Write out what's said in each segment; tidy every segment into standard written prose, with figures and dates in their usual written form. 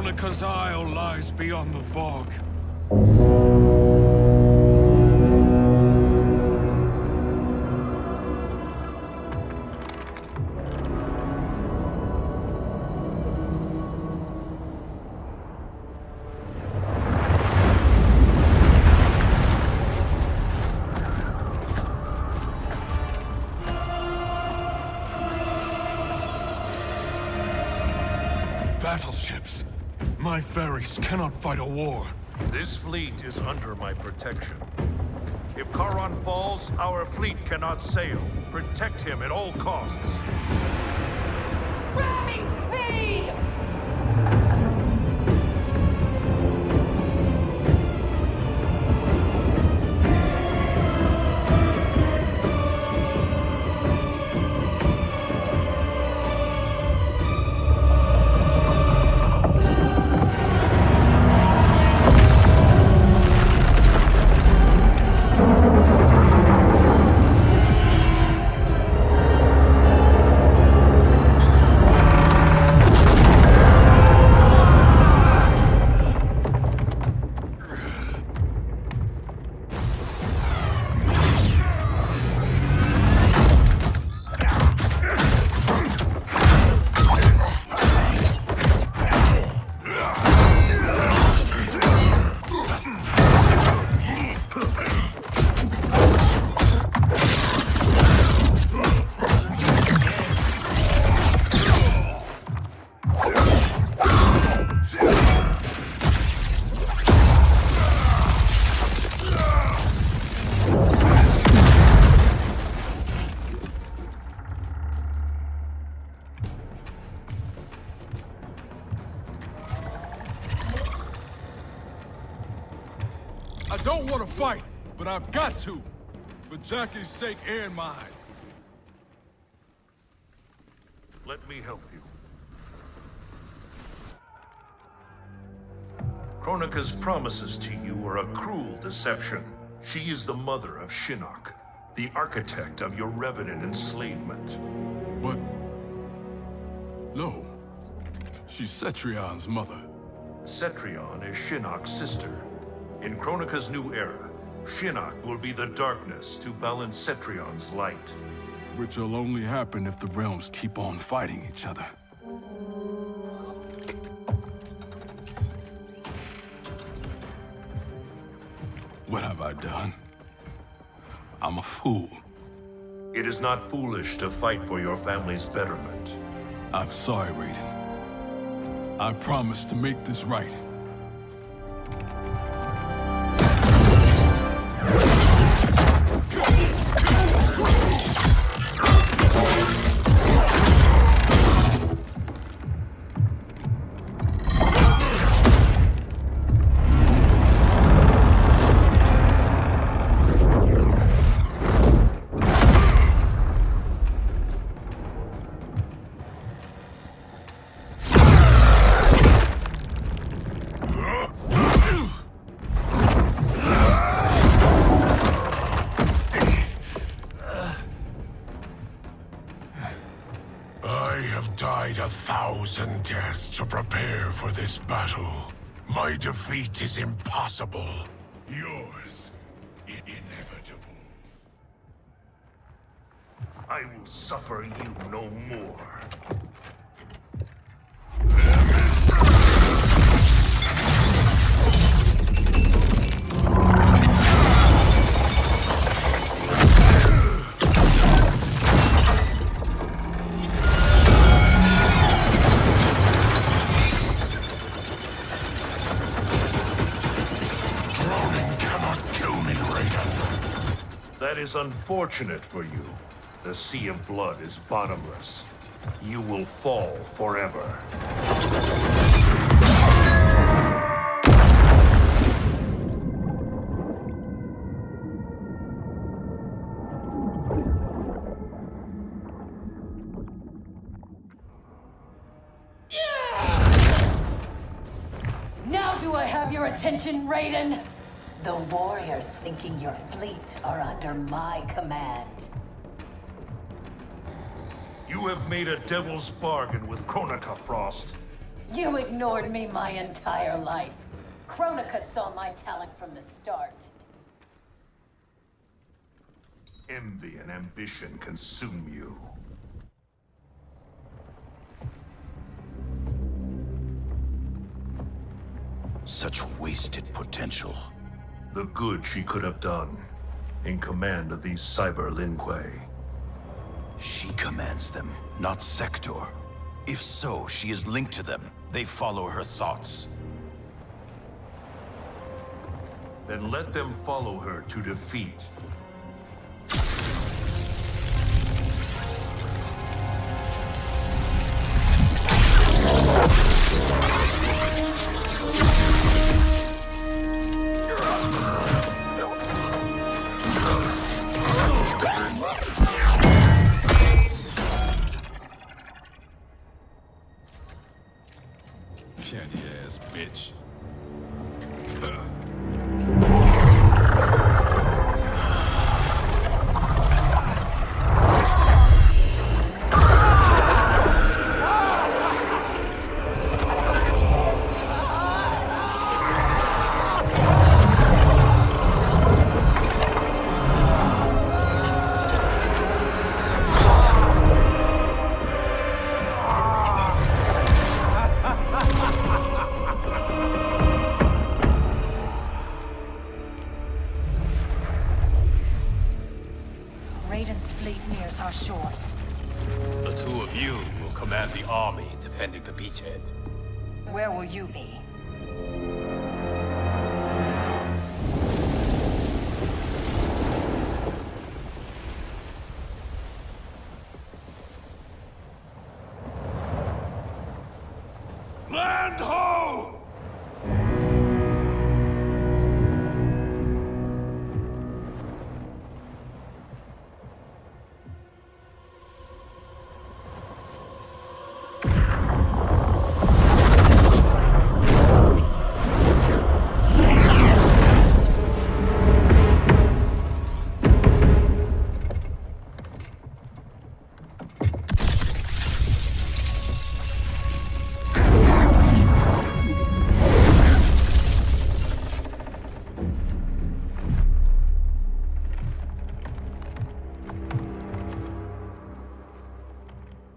Kronika's isle lies beyond the fog. Battleships. My ferries cannot fight a war. This fleet is under my protection. If Charon falls, our fleet cannot sail. Protect him at all costs. Ramming speed! I don't want to fight, but I've got to. For Jackie's sake and mine. Let me help you. Kronika's promises to you are a cruel deception. She is the mother of Shinnok, the architect of your revenant enslavement. But... no. She's Cetrion's mother. Cetrion is Shinnok's sister. In Kronika's new era, Shinnok will be the darkness to balance Cetrion's light. Which will only happen if the realms keep on fighting each other. What have I done? I'm a fool. It is not foolish to fight for your family's betterment. I'm sorry, Raiden. I promise to make this right. Died 1,000 deaths to prepare for this battle. My defeat is impossible. Yours, inevitable. I will suffer you no more. That is unfortunate for you. The sea of blood is bottomless. You will fall forever. Now do I have your attention, Raiden? The warriors sinking your fleet are under my command. You have made a devil's bargain with Kronika, Frost. You ignored me my entire life. Kronika saw my talent from the start. Envy and ambition consume you. Such wasted potential. The good she could have done, in command of these cyber Linque. She commands them, not Sector. If so, she is linked to them. They follow her thoughts. Then let them follow her to defeat. Candy ass bitch. Raiden's fleet nears our shores. The two of you will command the army defending the beachhead. Where will you be? Land ho!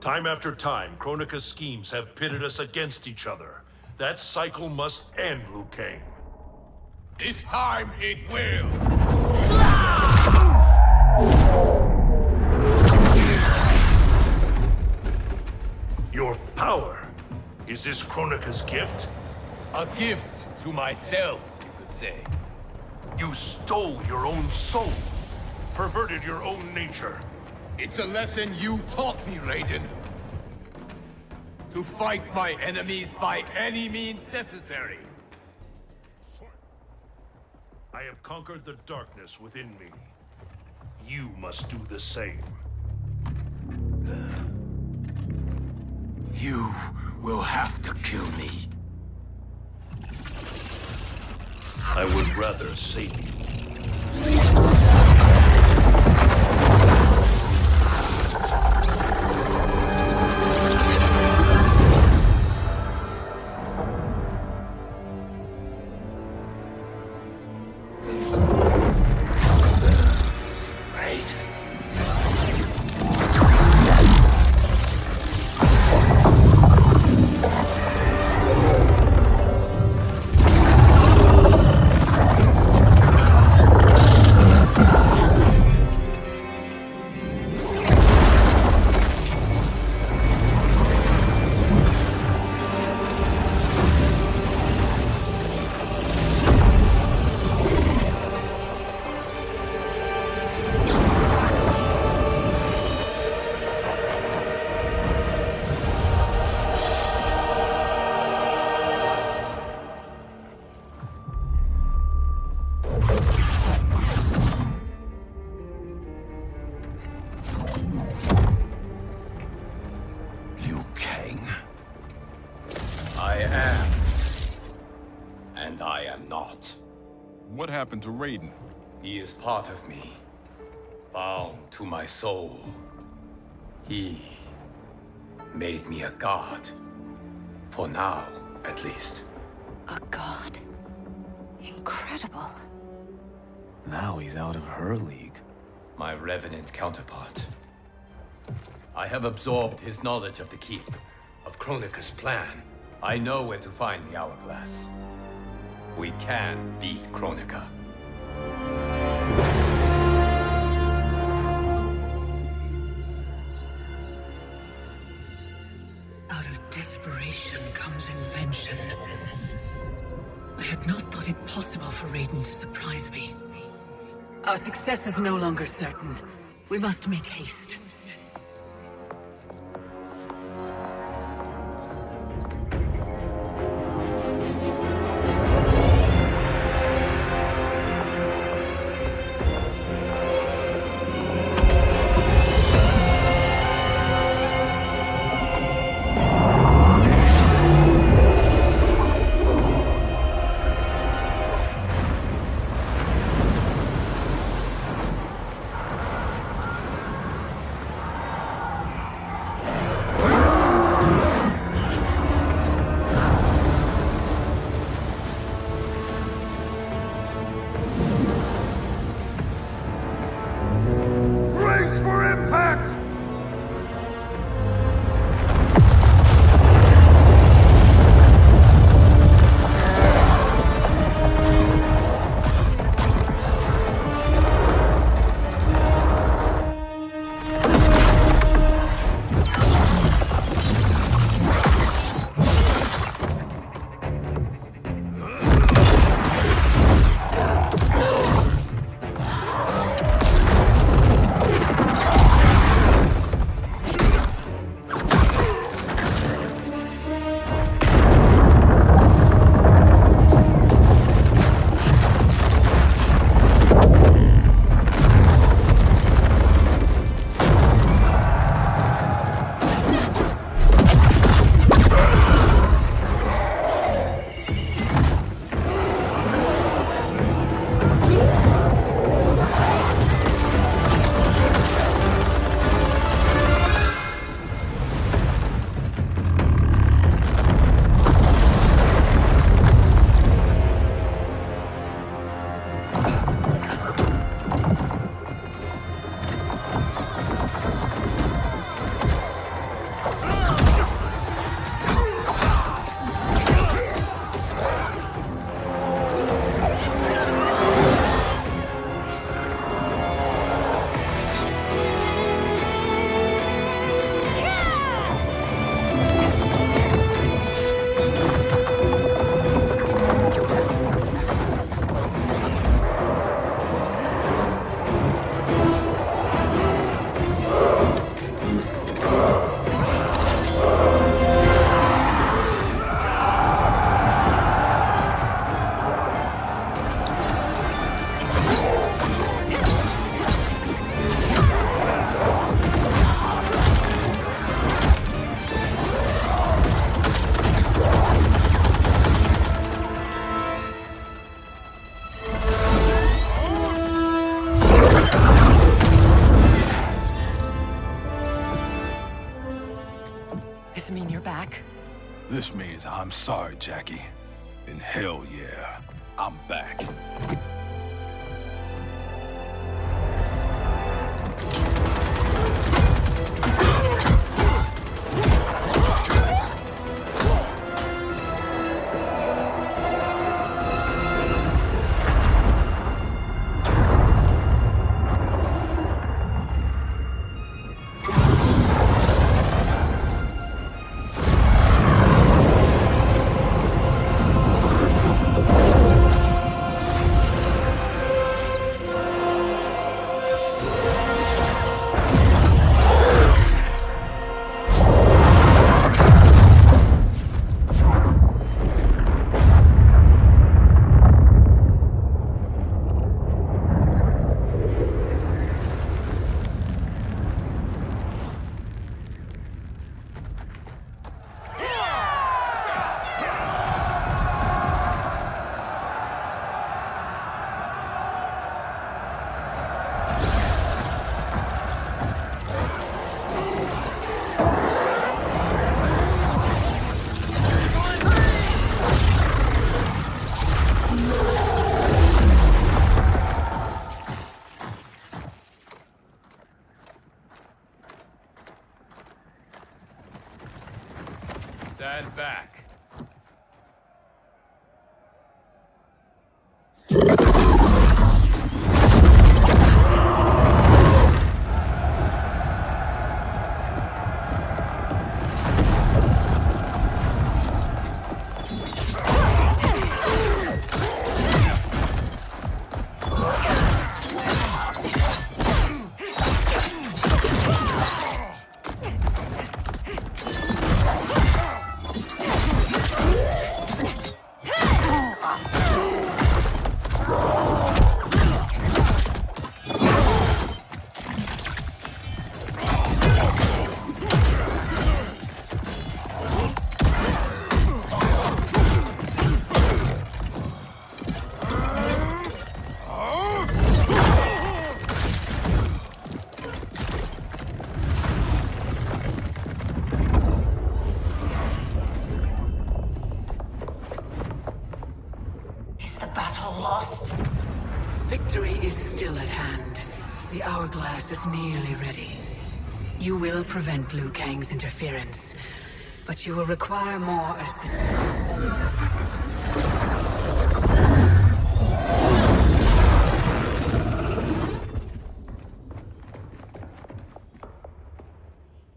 Time after time, Kronika's schemes have pitted us against each other. That cycle must end, Liu Kang. This time it will. Your power. Is this Kronika's gift? A gift to myself, you could say. You stole your own soul. Perverted your own nature. It's a lesson you taught me, Raiden. To fight my enemies by any means necessary. I have conquered the darkness within me. You must do the same. You will have to kill me. I would rather save you. What happened to Raiden? He is part of me, bound to my soul. He made me a god. For now, at least. A god? Incredible. Now he's out of her league. My revenant counterpart. I have absorbed his knowledge of the Keep, of Kronika's plan. I know where to find the hourglass. We can beat Kronika. Out of desperation comes invention. I had not thought it possible for Raiden to surprise me. Our success is no longer certain. We must make haste. Brace for impact! This means I'm sorry, Jackie. And hell yeah, I'm back. stand back. Victory is still at hand. The hourglass is nearly ready. You will prevent Liu Kang's interference, but you will require more assistance.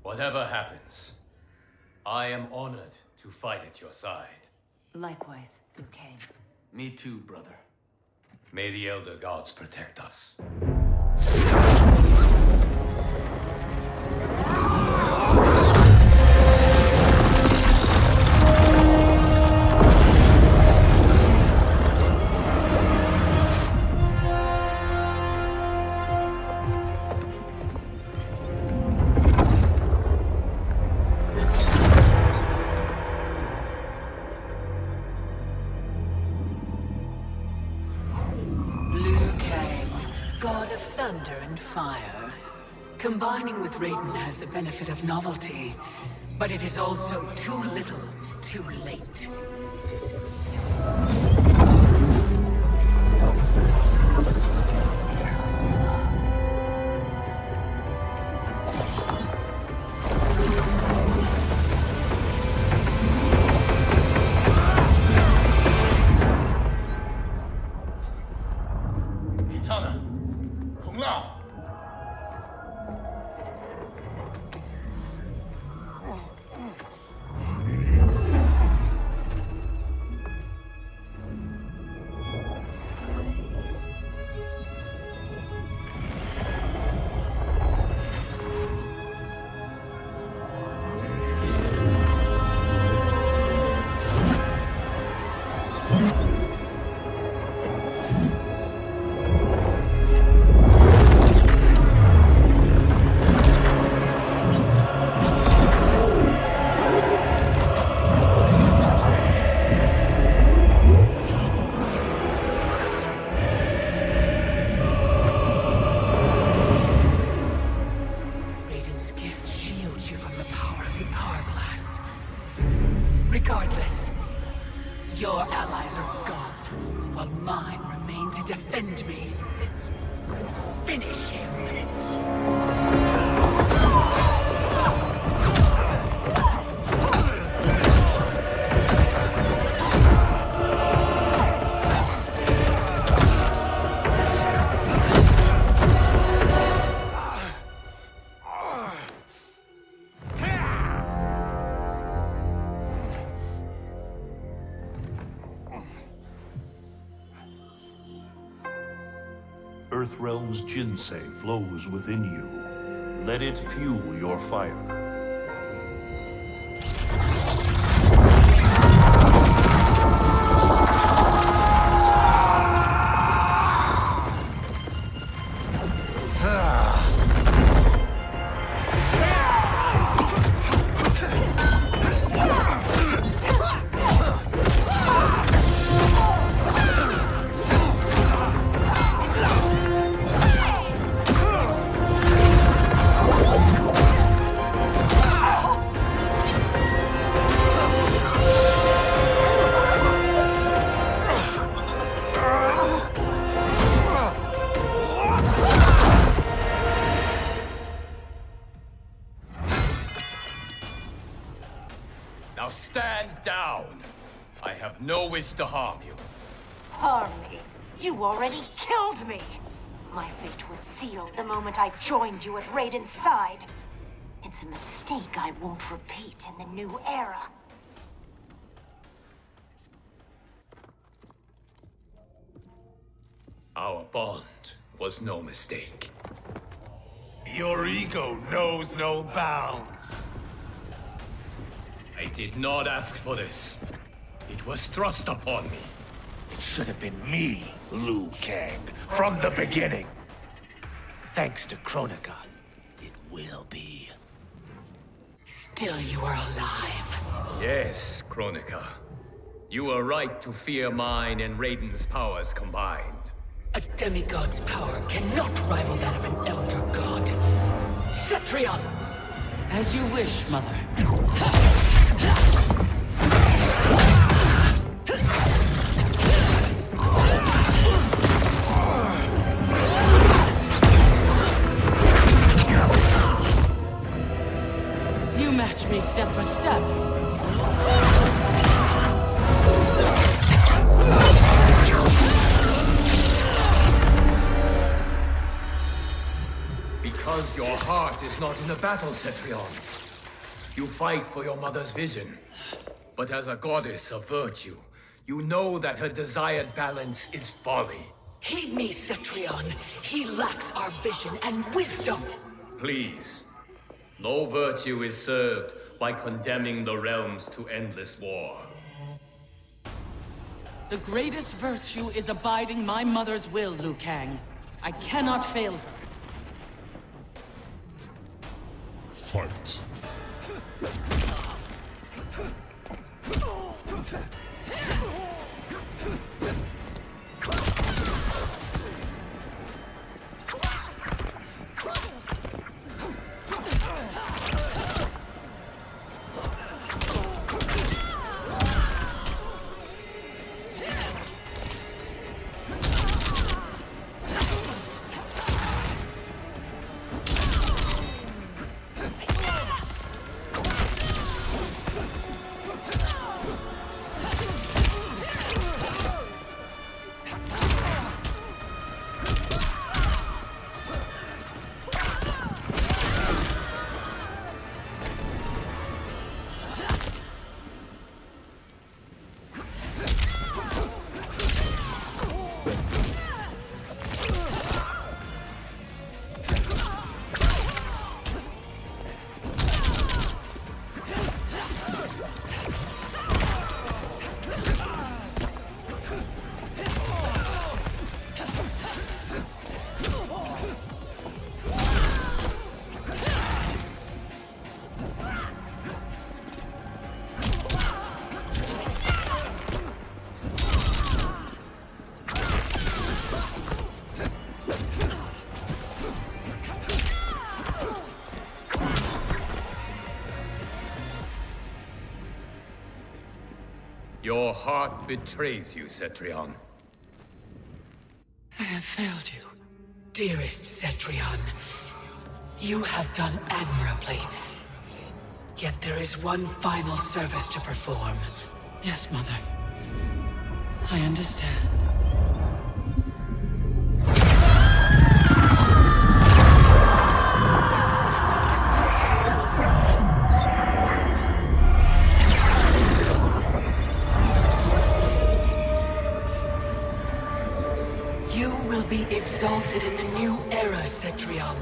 Whatever happens, I am honored to fight at your side. Likewise, Liu Kang. Me too, brother. May the Elder Gods protect us. Thunder and fire. Combining with Raiden has the benefit of novelty, but it is also too little, too late. Regardless, your allies are gone, while mine remain to defend me. Finish him! Earthrealm's Jinsei flows within you. Let it fuel your fire. Stand down! I have no wish to harm you. Harm me? You already killed me! My fate was sealed the moment I joined you at Raiden's side. It's a mistake I won't repeat in the new era. Our bond was no mistake. Your ego knows no bounds. I did not ask for this. It was thrust upon me. It should have been me, Liu Kang, from the beginning. Thanks to Kronika, it will be. Still you are alive. Yes, Kronika. You were right to fear mine and Raiden's powers combined. A demigod's power cannot rival that of an elder god. Cetrion! As you wish, Mother. You match me step for step. Because your heart is not in the battle, Cetrion. You fight for your mother's vision. But as a goddess of virtue, you know that her desired balance is folly. Heed me, Cetrion. He lacks our vision and wisdom. Please. No virtue is served by condemning the realms to endless war. The greatest virtue is abiding my mother's will, Liu Kang. I cannot fail her. Fight. Your heart betrays you, Cetrion. I have failed you. Dearest Cetrion, you have done admirably. Yet there is one final service to perform. Yes, Mother. I understand. Be exalted in the new era, Cetrion.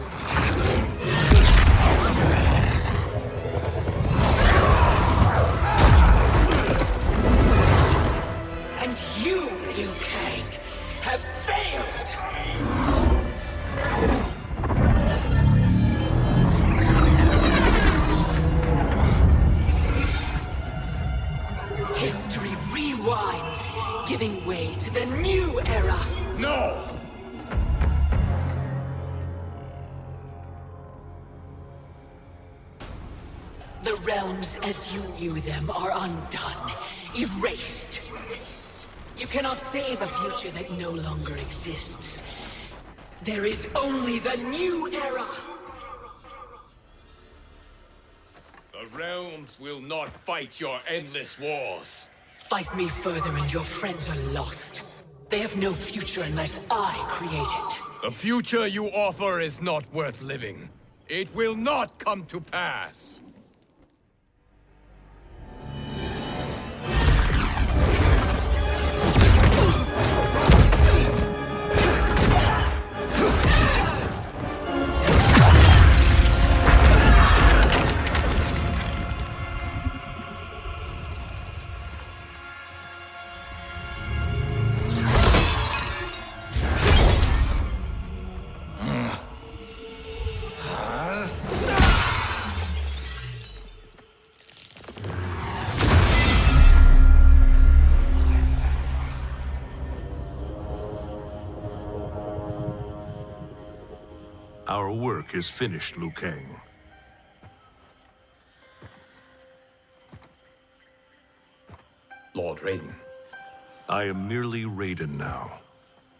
And you, Liu Kang, have failed! History rewinds, giving way to the new era! No! The realms as you knew them are undone, erased. You cannot save a future that no longer exists. There is only the new era! The The realms will not fight your endless wars. Fight me further and your friends are lost. They have no future unless I create it. The future you offer is not worth living. It will not come to pass. Our work is finished, Liu Kang. Lord Raiden. I am merely Raiden now.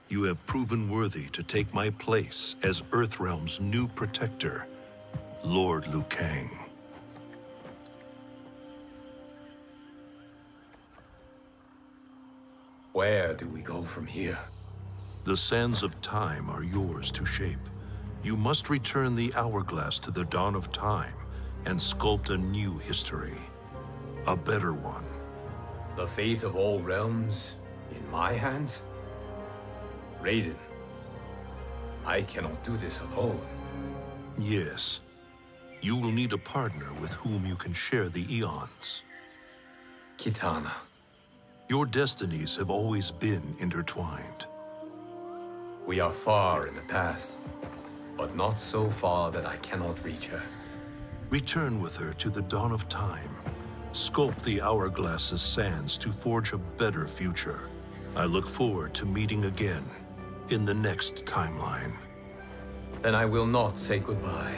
You have proven worthy to take my place as Earthrealm's new protector, Lord Liu Kang. Where do we go from here? The sands of time are yours to shape. You must return the hourglass to the dawn of time and sculpt a new history. A better one. The fate of all realms in my hands? Raiden, I cannot do this alone. Yes. You will need a partner with whom you can share the eons. Kitana. Your destinies have always been intertwined. We are far in the past, but not so far that I cannot reach her. Return with her to the dawn of time. Sculpt the hourglass's sands to forge a better future. I look forward to meeting again in the next timeline. Then I will not say goodbye.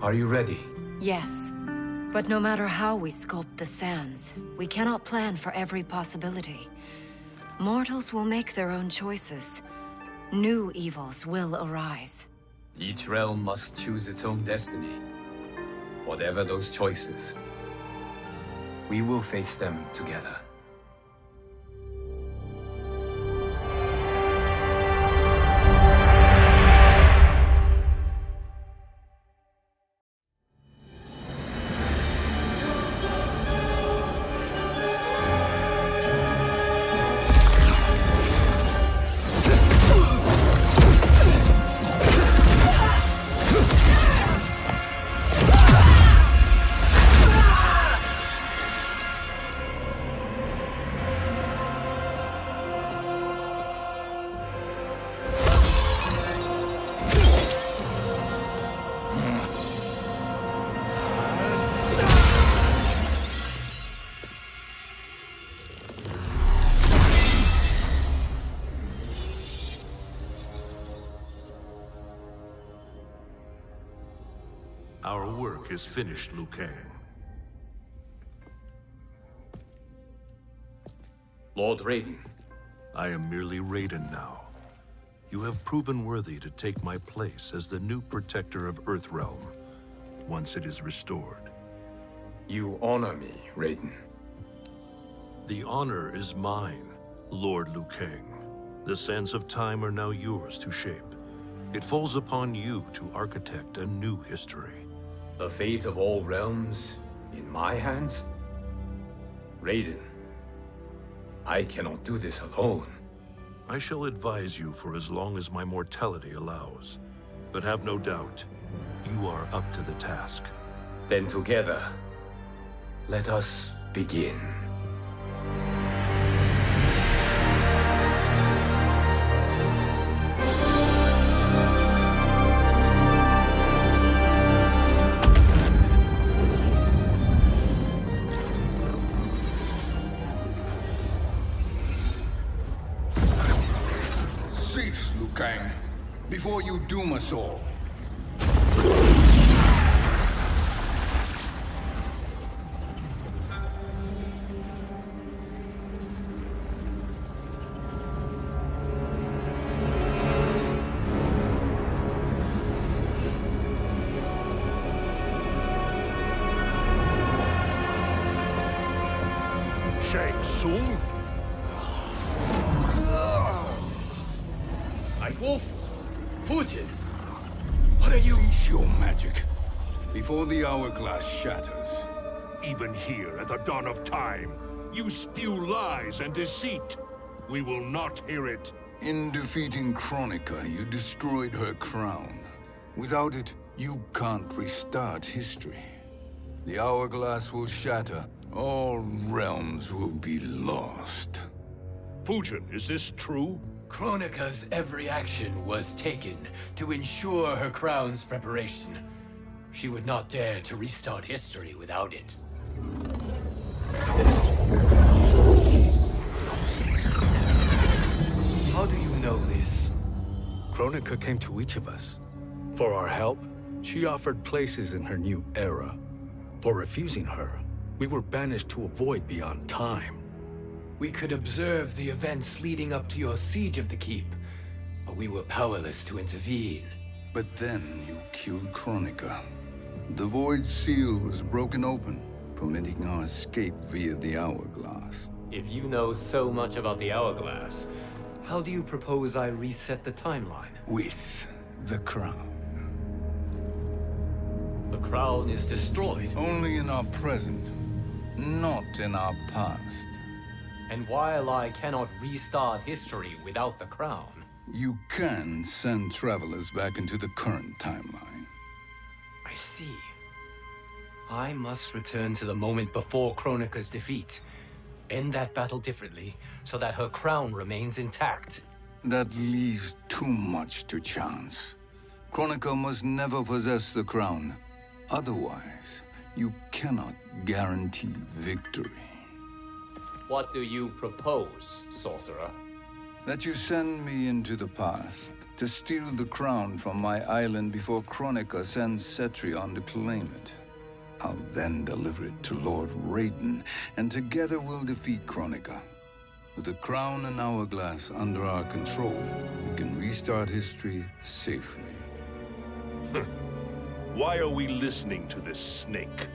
Are you ready? Yes. But no matter how we sculpt the sands, we cannot plan for every possibility. Mortals will make their own choices. New evils will arise. Each realm must choose its own destiny. Whatever those choices, we will face them together. Our work is finished, Liu Kang. Lord Raiden. I am merely Raiden now. You have proven worthy to take my place as the new protector of Earthrealm, once it is restored. You honor me, Raiden. The honor is mine, Lord Liu Kang. The sands of time are now yours to shape. It falls upon you to architect a new history. The fate of all realms in my hands? Raiden, I cannot do this alone. I shall advise you for as long as my mortality allows. But have no doubt, you are up to the task. Then together, let us begin. Cease doom us all. Shang Tsung? Nightwolf? Fujin? What are you? Cease your magic before the hourglass shatters. Even here at the dawn of time, you spew lies and deceit. We will not hear it. In defeating Kronika, you destroyed her crown. Without it, you can't restart history. The hourglass will shatter. All realms will be lost. Fujin, is this true? Kronika's every action was taken to ensure her crown's preparation. She would not dare to restart history without it. How do you know this? Kronika came to each of us. For our help, she offered places in her new era. For refusing her, we were banished to a void beyond time. We could observe the events leading up to your siege of the keep, but we were powerless to intervene. But then you killed Kronika. The void seal was broken open, permitting our escape via the hourglass. If you know so much about the hourglass, how do you propose I reset the timeline? With the crown. The crown is destroyed. Only in our present, not in our past. And while I cannot restart history without the crown... You can send travelers back into the current timeline. I see. I must return to the moment before Kronika's defeat. End that battle differently, so that her crown remains intact. That leaves too much to chance. Kronika must never possess the crown. Otherwise, you cannot guarantee victory. What do you propose, sorcerer? That you send me into the past to steal the crown from my island before Kronika sends Cetrion to claim it. I'll then deliver it to Lord Raiden, and together we'll defeat Kronika. With the crown and hourglass under our control, we can restart history safely. Why are we listening to this snake?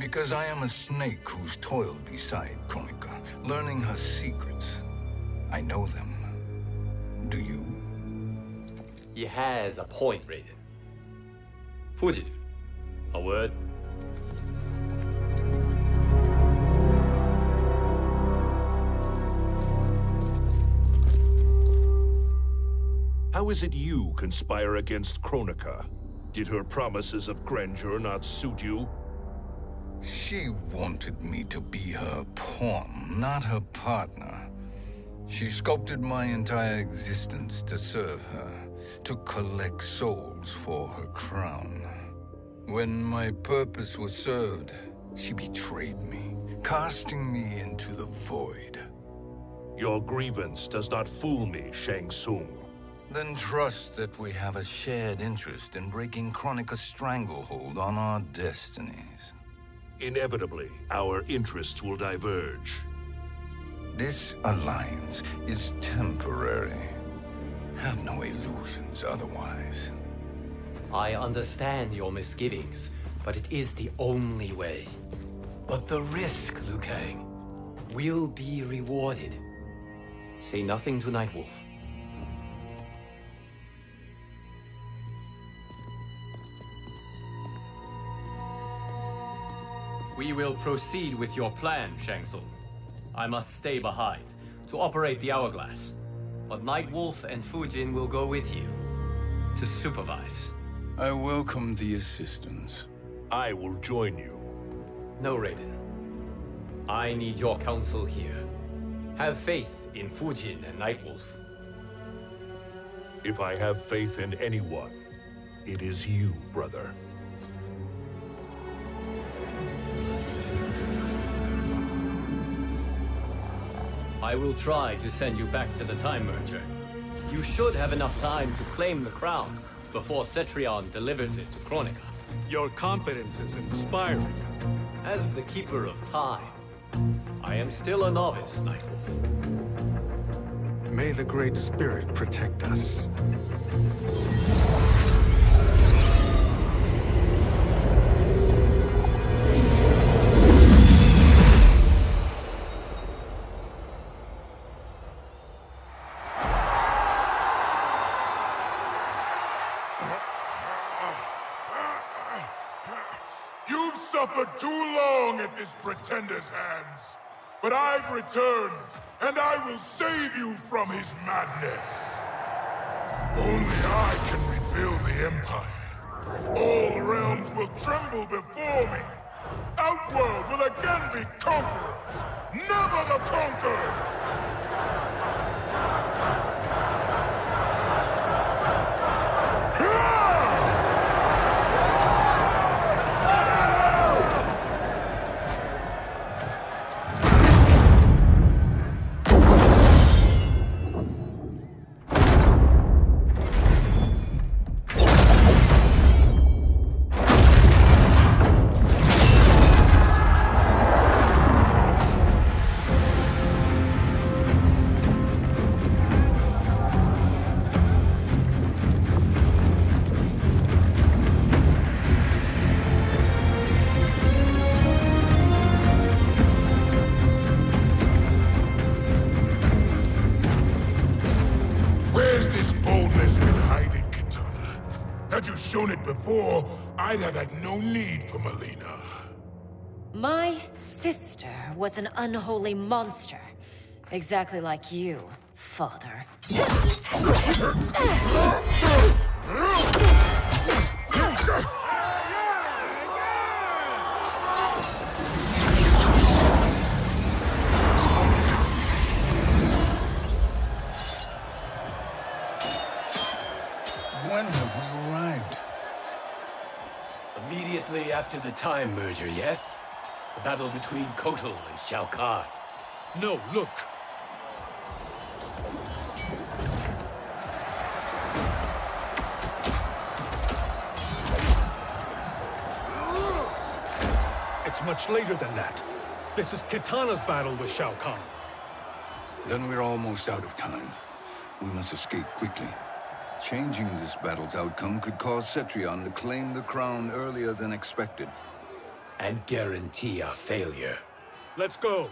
Because I am a snake who's toiled beside Kronika, learning her secrets. I know them. Do you? He has a point, Raiden. Fujin, a word? How is it you conspire against Kronika? Did her promises of grandeur not suit you? She wanted me to be her pawn, not her partner. She sculpted my entire existence to serve her, to collect souls for her crown. When my purpose was served, she betrayed me, casting me into the void. Your grievance does not fool me, Shang Tsung. Then trust that we have a shared interest in breaking Kronika's stranglehold on our destinies. Inevitably, our interests will diverge. This alliance is temporary. Have no illusions otherwise. I understand your misgivings, but it is the only way. But the risk, Liu Kang, will be rewarded. Say nothing to Nightwolf. We will proceed with your plan, Shang Tsung. I must stay behind to operate the hourglass. But Nightwolf and Fujin will go with you to supervise. I welcome the assistance. I will join you. No, Raiden. I need your counsel here. Have faith in Fujin and Nightwolf. If I have faith in anyone, it is you, brother. I will try to send you back to the Time Merger. You should have enough time to claim the crown before Cetrion delivers it to Kronika. Your confidence is inspiring. As the Keeper of Time, I am still a novice, Nightwolf. May the Great Spirit protect us. You've suffered too long at this pretender's hands. But I've returned, and I will save you from his madness. Only I can rebuild the Empire. All realms will tremble before me. Outworld will again be conquerors, never the conquered! Before, I'd have had no need for Melina. My sister was an unholy monster. Exactly like you, father. When have we arrived? Immediately after the Time Merger, yes? The battle between Kotal and Shao Kahn. No, look! It's much later than that. This is Kitana's battle with Shao Kahn. Then we're almost out of time. We must escape quickly. Changing this battle's outcome could cause Cetrion to claim the crown earlier than expected. And guarantee our failure. Let's go!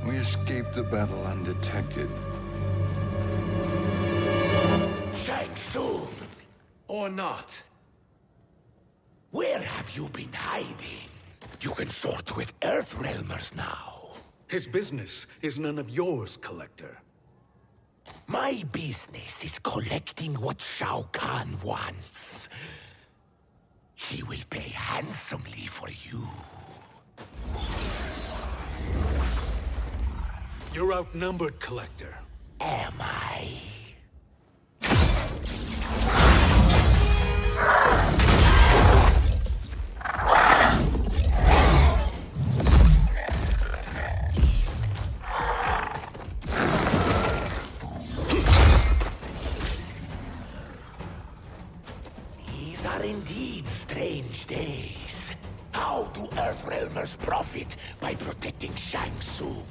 We escaped the battle undetected. Shang Tsung! Or not. Where have you been hiding? You can sort with Earthrealmers now. His business is none of yours, Collector. My business is collecting what Shao Kahn wants. He will pay handsomely for you. You're outnumbered, Collector. Am I? These are indeed strange days. Earthrealmers profit by protecting Shang Tsung.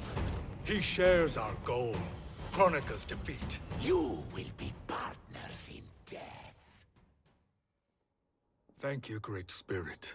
He shares our goal. Kronika's defeat. You will be partners in death. Thank you, Great Spirit.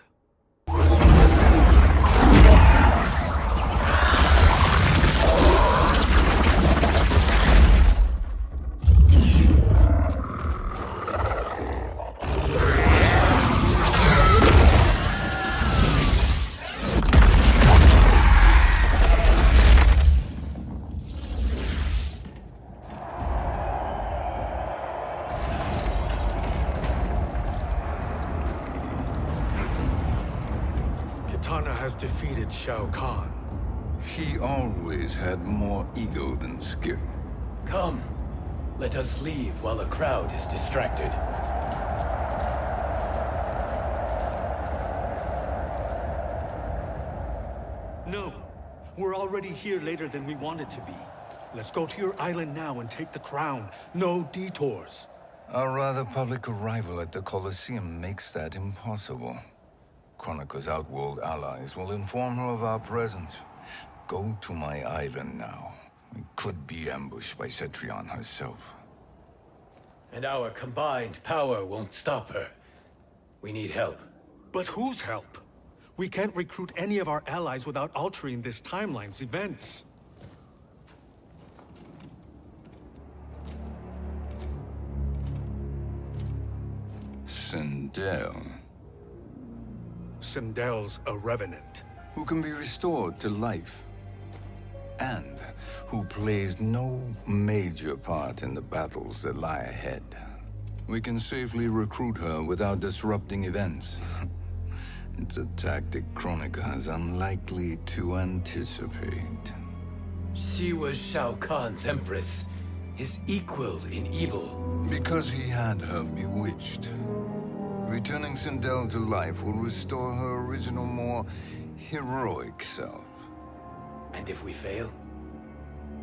Has defeated Shao Kahn. He always had more ego than skill. Come, let us leave while the crowd is distracted. No, we're already here later than we wanted to be. Let's go to your island now and take the crown. No detours. Our rather public arrival at the Colosseum makes that impossible. Kronika's outworld allies will inform her of our presence. Go to my island now. We could be ambushed by Cetrion herself. And our combined power won't stop her. We need help. But whose help? We can't recruit any of our allies without altering this timeline's events. Sindel. Sindel's a revenant. Who can be restored to life. And who plays no major part in the battles that lie ahead. We can safely recruit her without disrupting events. It's a tactic Kronika is unlikely to anticipate. She was Shao Kahn's empress, his equal in evil. Because he had her bewitched. Returning Sindel to life will restore her original, more heroic self. And if we fail?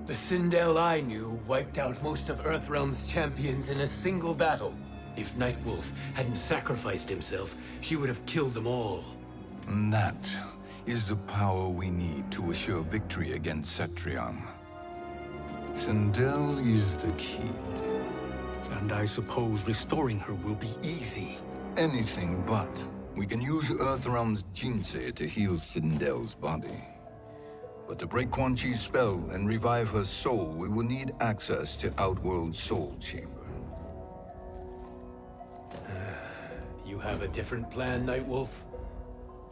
The Sindel I knew wiped out most of Earthrealm's champions in a single battle. If Nightwolf hadn't sacrificed himself, she would have killed them all. And that is the power we need to assure victory against Cetrion. Sindel is the key. And I suppose restoring her will be easy. Anything but. We can use Earthrealm's Jinsei to heal Sindel's body. But to break Quan Chi's spell and revive her soul, we will need access to Outworld's Soul Chamber. You have a different plan, Nightwolf?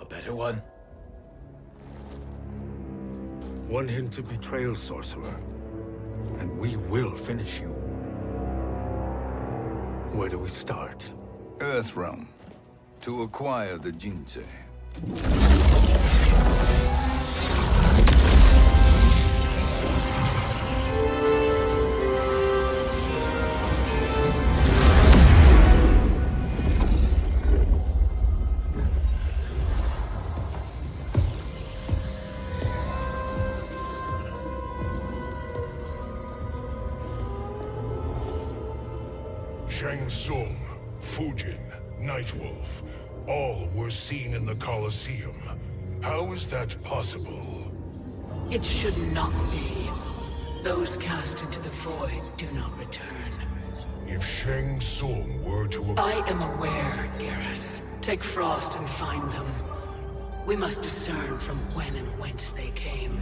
A better one? One hint to betrayal, sorcerer. And we will finish you. Where do we start? Earthrealm. To acquire the Jinsei. Shang Tsung, Fujin, Nightwolf, all were seen in the Colosseum. How is that possible? It should not be. Those cast into the void do not return. If Shang Tsung were to... I am aware, Garrus. Take Frost and find them. We must discern from when and whence they came.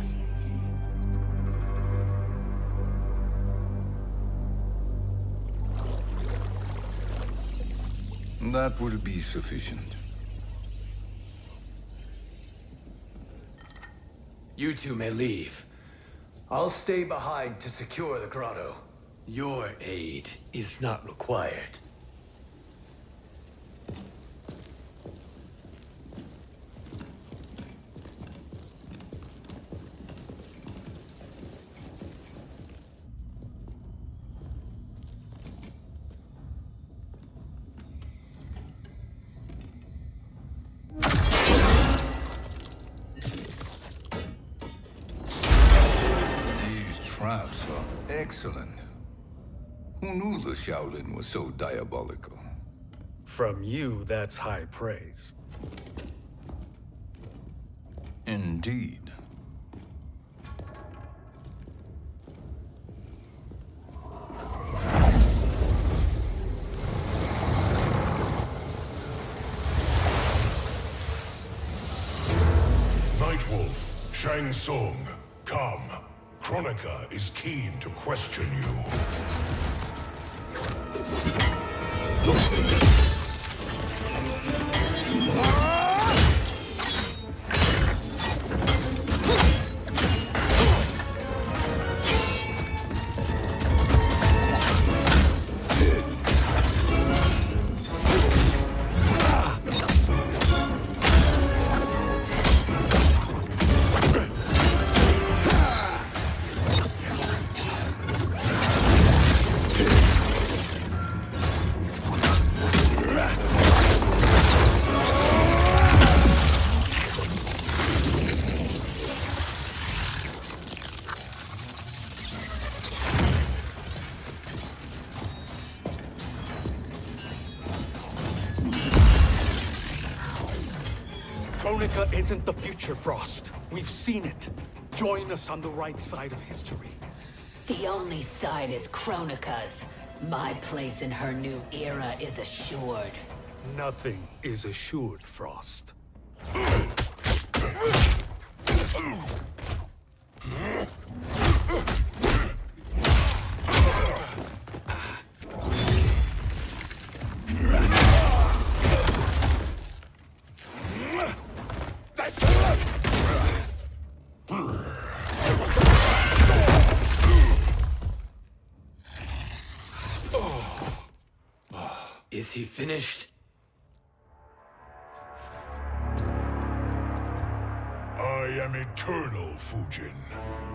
That will be sufficient. You two may leave. I'll stay behind to secure the grotto. Your aid is not required. Traps are excellent. Who knew the Shaolin was so diabolical? From you, that's high praise. Indeed. Nightwolf, Shang Tsung, come. Kronika is keen to question you. Kronika isn't the future, Frost. We've seen it. Join us on the right side of history. The only side is Kronika's. My place in her new era is assured. Nothing is assured, Frost. Is he finished? I am eternal, Fujin.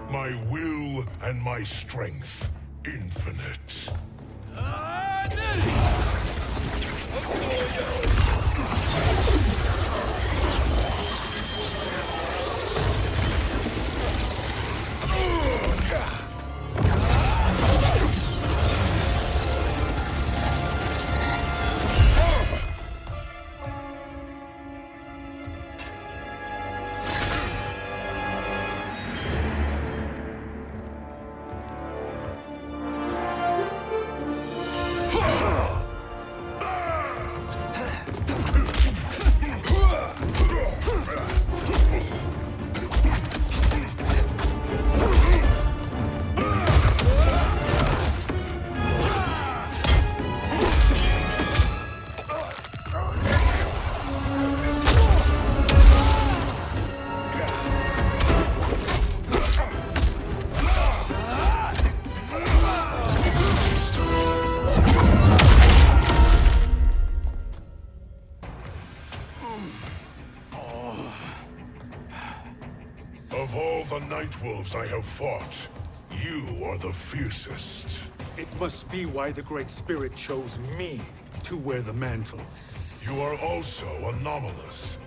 My will and my strength, infinite. Of all the Nightwolves I have fought, you are the fiercest. It must be why the Great Spirit chose me to wear the mantle. You are also anomalous.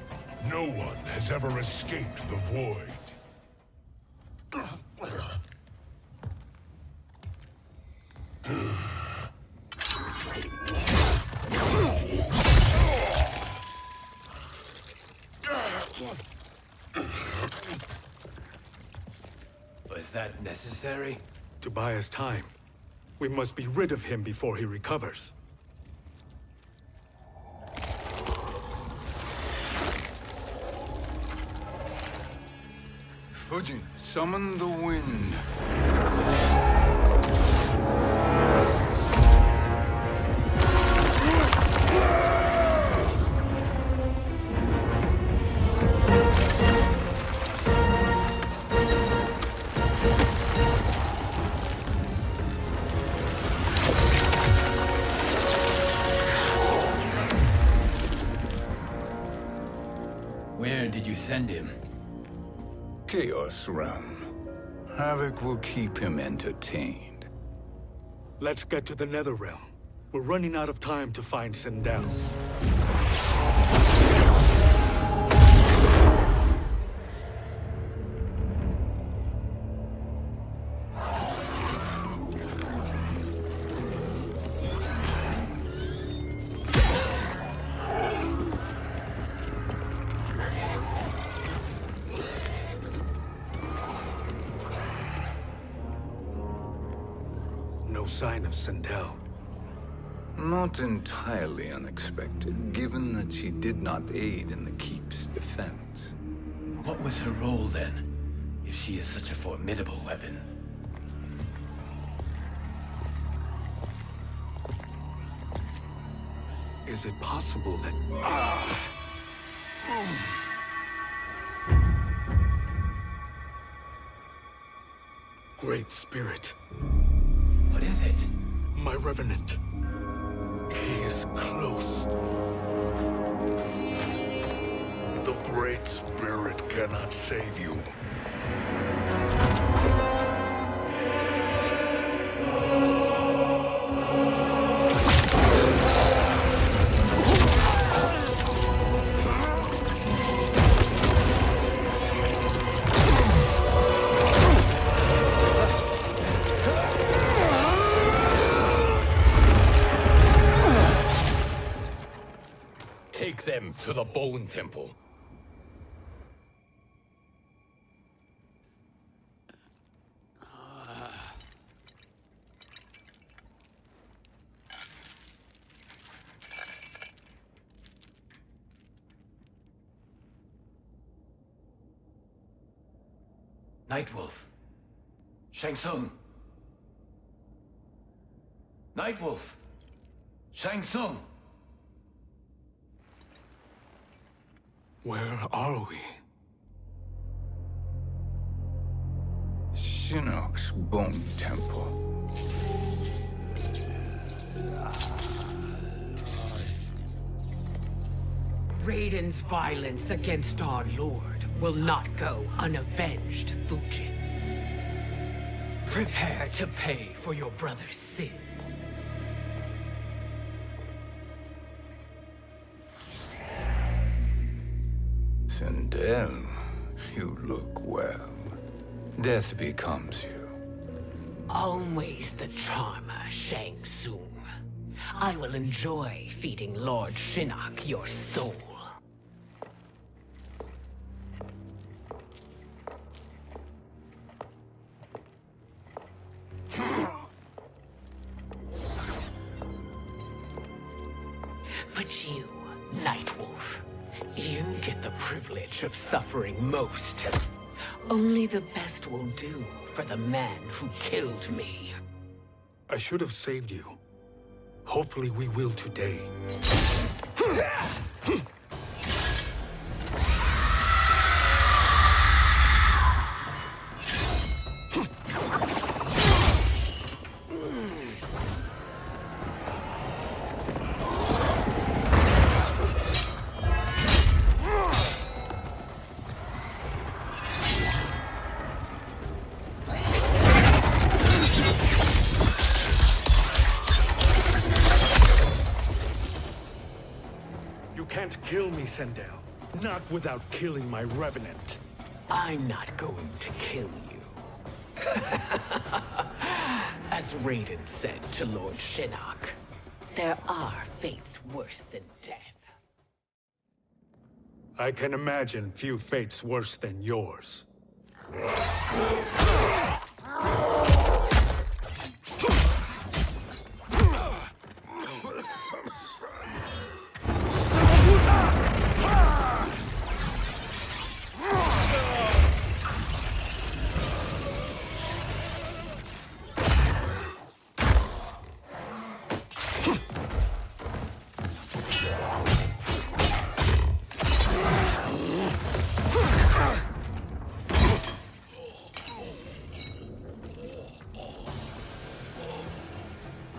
No one has ever escaped the void. Was that necessary? To buy us time. We must be rid of him before he recovers. Fujin, summon the wind. Where did you send him? Chaos Realm. Havoc will keep him entertained. Let's get to the NetherRealm. We're running out of time to find Sindel. no sign of Sindel. Not entirely unexpected, given that she did not aid in the Keep's defense. What was her role then, if she is such a formidable weapon? Is it possible that... Great Spirit. What is it? My Revenant. He is close. The Great Spirit cannot save you. Take them to the Bone Temple. Nightwolf. Shang Tsung. Nightwolf. Shang Tsung. Where are we? Shinnok's Bone Temple. Raiden's violence against our lord will not go unavenged, Fujin. Prepare to pay for your brother's sins. Sindel, you look well. Death becomes you. Always the charmer, Shang Tsung. I will enjoy feeding Lord Shinnok your soul. But you, Nightwolf, you get the privilege of suffering most. Only the best will do for the man who killed me. I should have saved you. Hopefully we will today. Kill me, Sindel. Not without killing my Revenant. I'm not going to kill you. As Raiden said to Lord Shinnok, there are fates worse than death. I can imagine few fates worse than yours.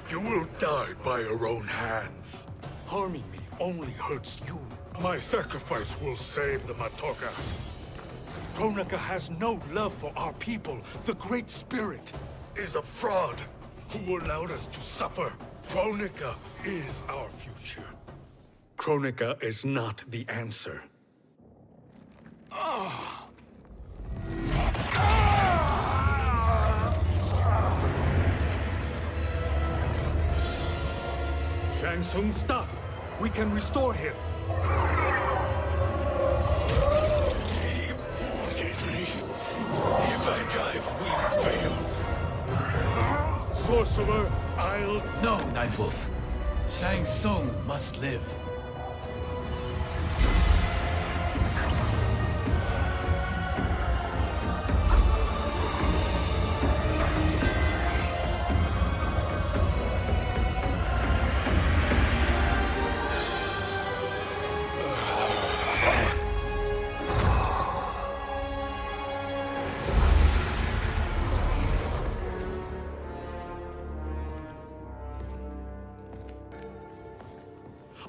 You will die by your own hands. Harming me only hurts you. My sacrifice will save the Matoka. Kronika has no love for our people. The Great Spirit Is a fraud who allowed us to suffer. Kronika is our future. Kronika is not the answer. Shang Tsung, stop! We can restore him. He wanted me. If I die, we fail. sorcerer, I'll... No, Nightwolf. Shang Tsung must live.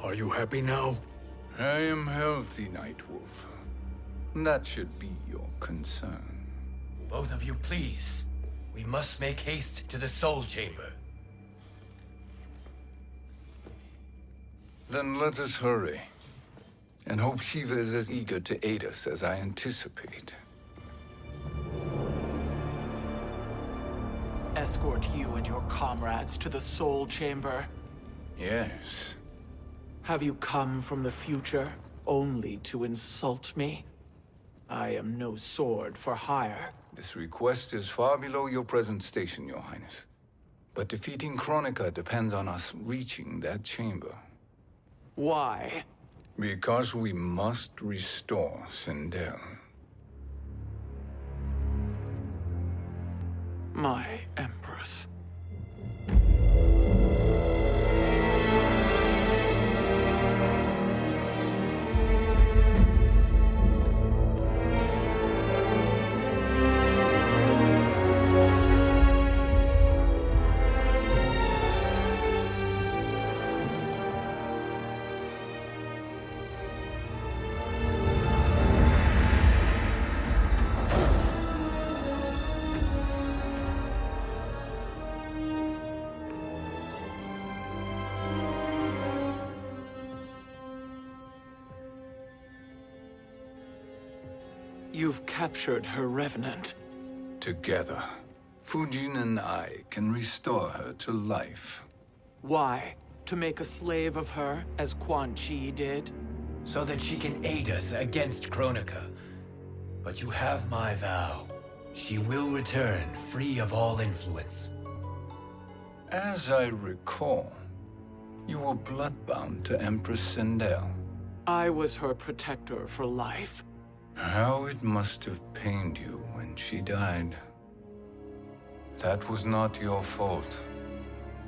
Are you happy now? I am healthy, Nightwolf. That should be your concern. Both of you, please. We must make haste to the Soul Chamber. Then let us hurry. And hope Shiva is as eager to aid us as I anticipate. Escort you and your comrades to the Soul Chamber. Yes. Have you come from the future only to insult me? I am no sword for hire. This request is far below your present station, Your Highness. But defeating Kronika depends on us reaching that chamber. Why? Because we must restore Sindel. My empress. You've captured her revenant. Together, Fujin and I can restore her to life. Why? To make a slave of her, as Quan Chi did? So that she can aid us against Kronika. But you have my vow. She will return free of all influence. As I recall, you were bloodbound to Empress Sindel. I was her protector for life. How it must have pained you when she died. That was not your fault.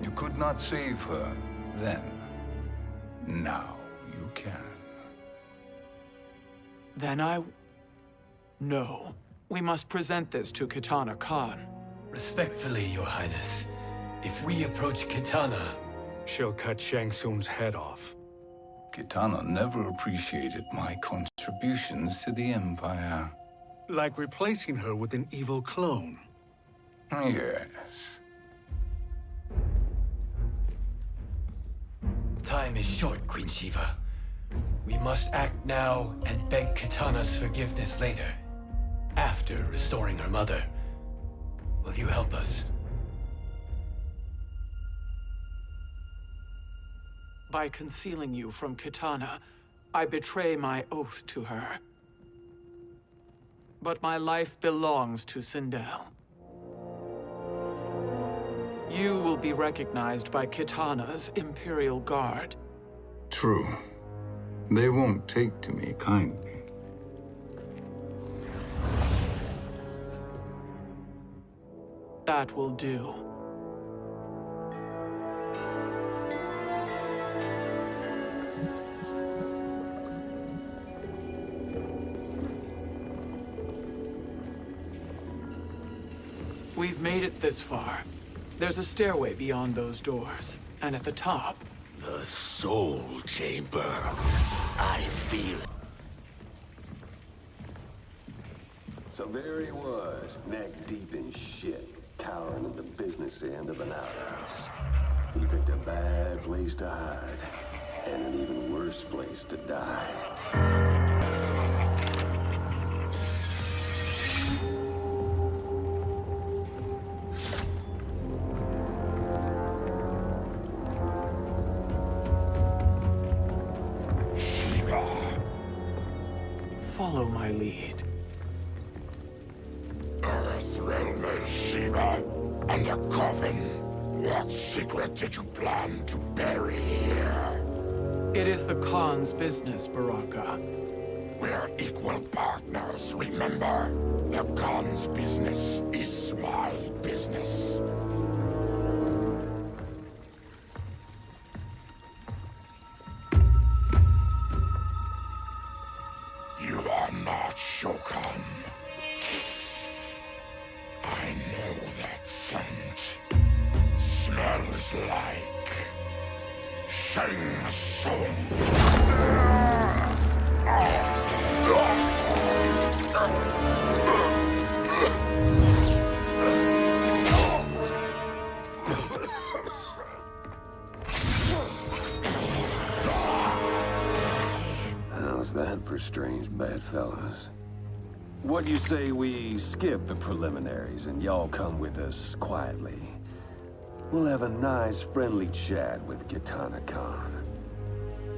You could not save her then. Now you can. Then No. We must present this to Kitana Khan. Respectfully, Your Highness. If we approach Kitana... She'll cut Shang Tsung's head off. Kitana never appreciated my contributions to the Empire. Like replacing her with an evil clone. Yes. Time is short, Queen Shiva. We must act now and beg Kitana's forgiveness later. After restoring her mother. Will you help us? By concealing you from Kitana, I betray my oath to her. But my life belongs to Sindel. You will be recognized by Kitana's Imperial Guard. True. They won't take to me kindly. That will do. We've made it this far. There's a stairway beyond those doors, and at the top... The Soul Chamber. I feel it. So there he was, neck deep in shit, cowering at the business end of an outhouse. He picked a bad place to hide, and an even worse place to die. Follow my lead. Earthrealm is Shiva, and a coffin. What secret did you plan to bury here? It is the Khan's business, Baraka. We're equal partners, remember? The Khan's business is my business. You are not Shao Kahn. I know that scent. Smells like Shang Tsung. How's that for strange bedfellows? What do you say we skip the preliminaries and y'all come with us quietly? We'll have a nice, friendly chat with Kitana Khan.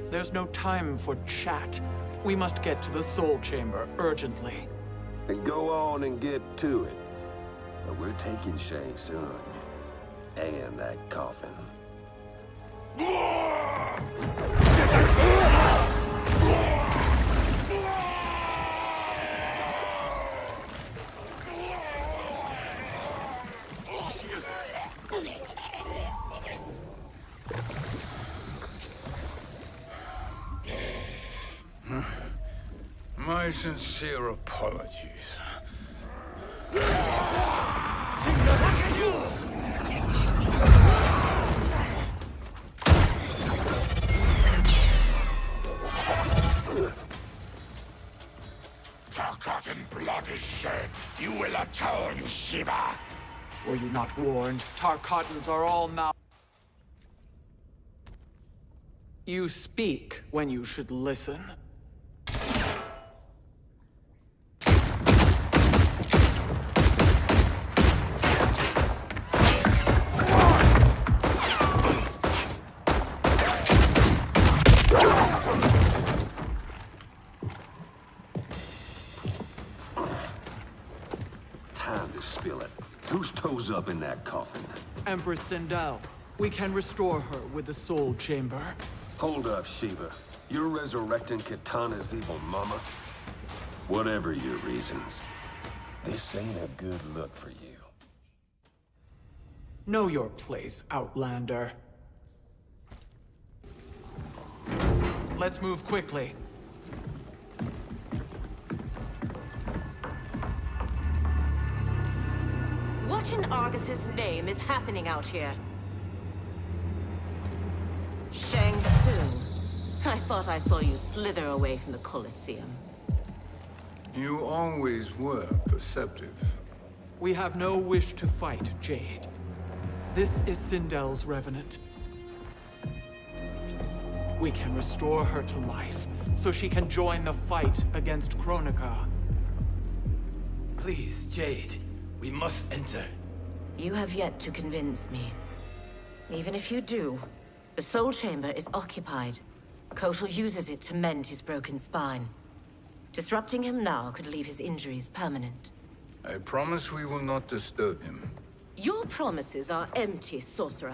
There's no time for chat. We must get to the Soul Chamber urgently. And go on and get to it. But we're taking Shang Tsung. And that coffin. My sincere apologies. Forgotten blood is shed. You will atone, Shiva. Were you not warned? Tarkatans are all now. You speak when you should listen. Time to spill it. Whose toes up in that coffin? Empress Sindel. We can restore her with the Soul Chamber. Hold up, Shiva. You're resurrecting Kitana's evil mama? Whatever your reasons, this ain't a good look for you. Know your place, Outlander. Let's move quickly. What in Argus's name is happening out here? Shang Tsung. I thought I saw you slither away from the Colosseum. You always were perceptive. We have no wish to fight, Jade. This is Sindel's revenant. We can restore her to life, so she can join the fight against Kronika. Please, Jade. We must enter. You have yet to convince me. Even if you do, the Soul Chamber is occupied. Kotal uses it to mend his broken spine. Disrupting him now could leave his injuries permanent. I promise we will not disturb him. Your promises are empty, sorcerer.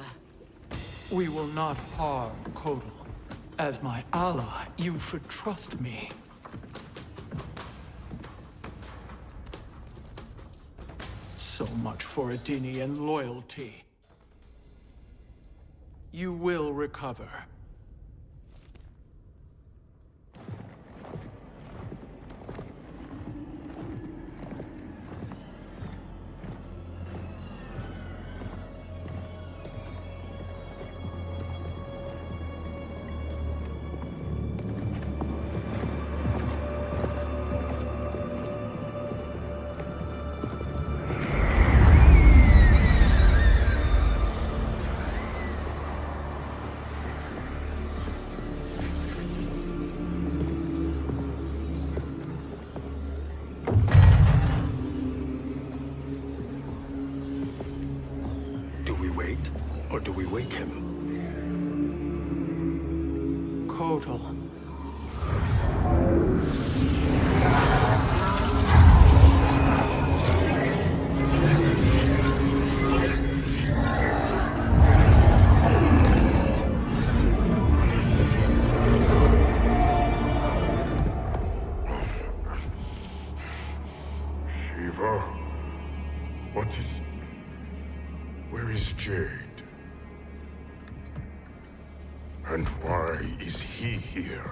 We will not harm Kotal. As my ally, you should trust me. So much for Adenian loyalty. You will recover. Or do we wake him? Kotal. Shiva? What is... Where is Jade? And why is he here?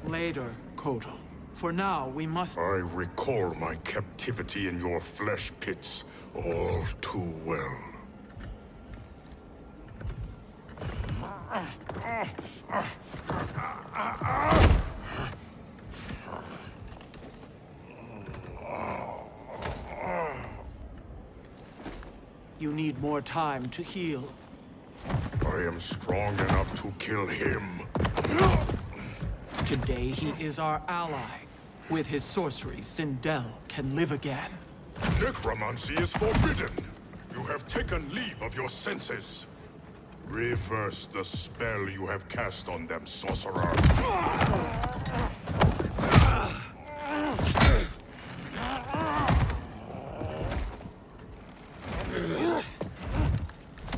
Later, Kotal. For now, we must... I recall my captivity in your flesh pits all too well. You need more time to heal. I am strong enough to kill him. Today he is our ally. With his sorcery, Sindel can live again. Necromancy is forbidden. You have taken leave of your senses. Reverse the spell you have cast on them, sorcerer.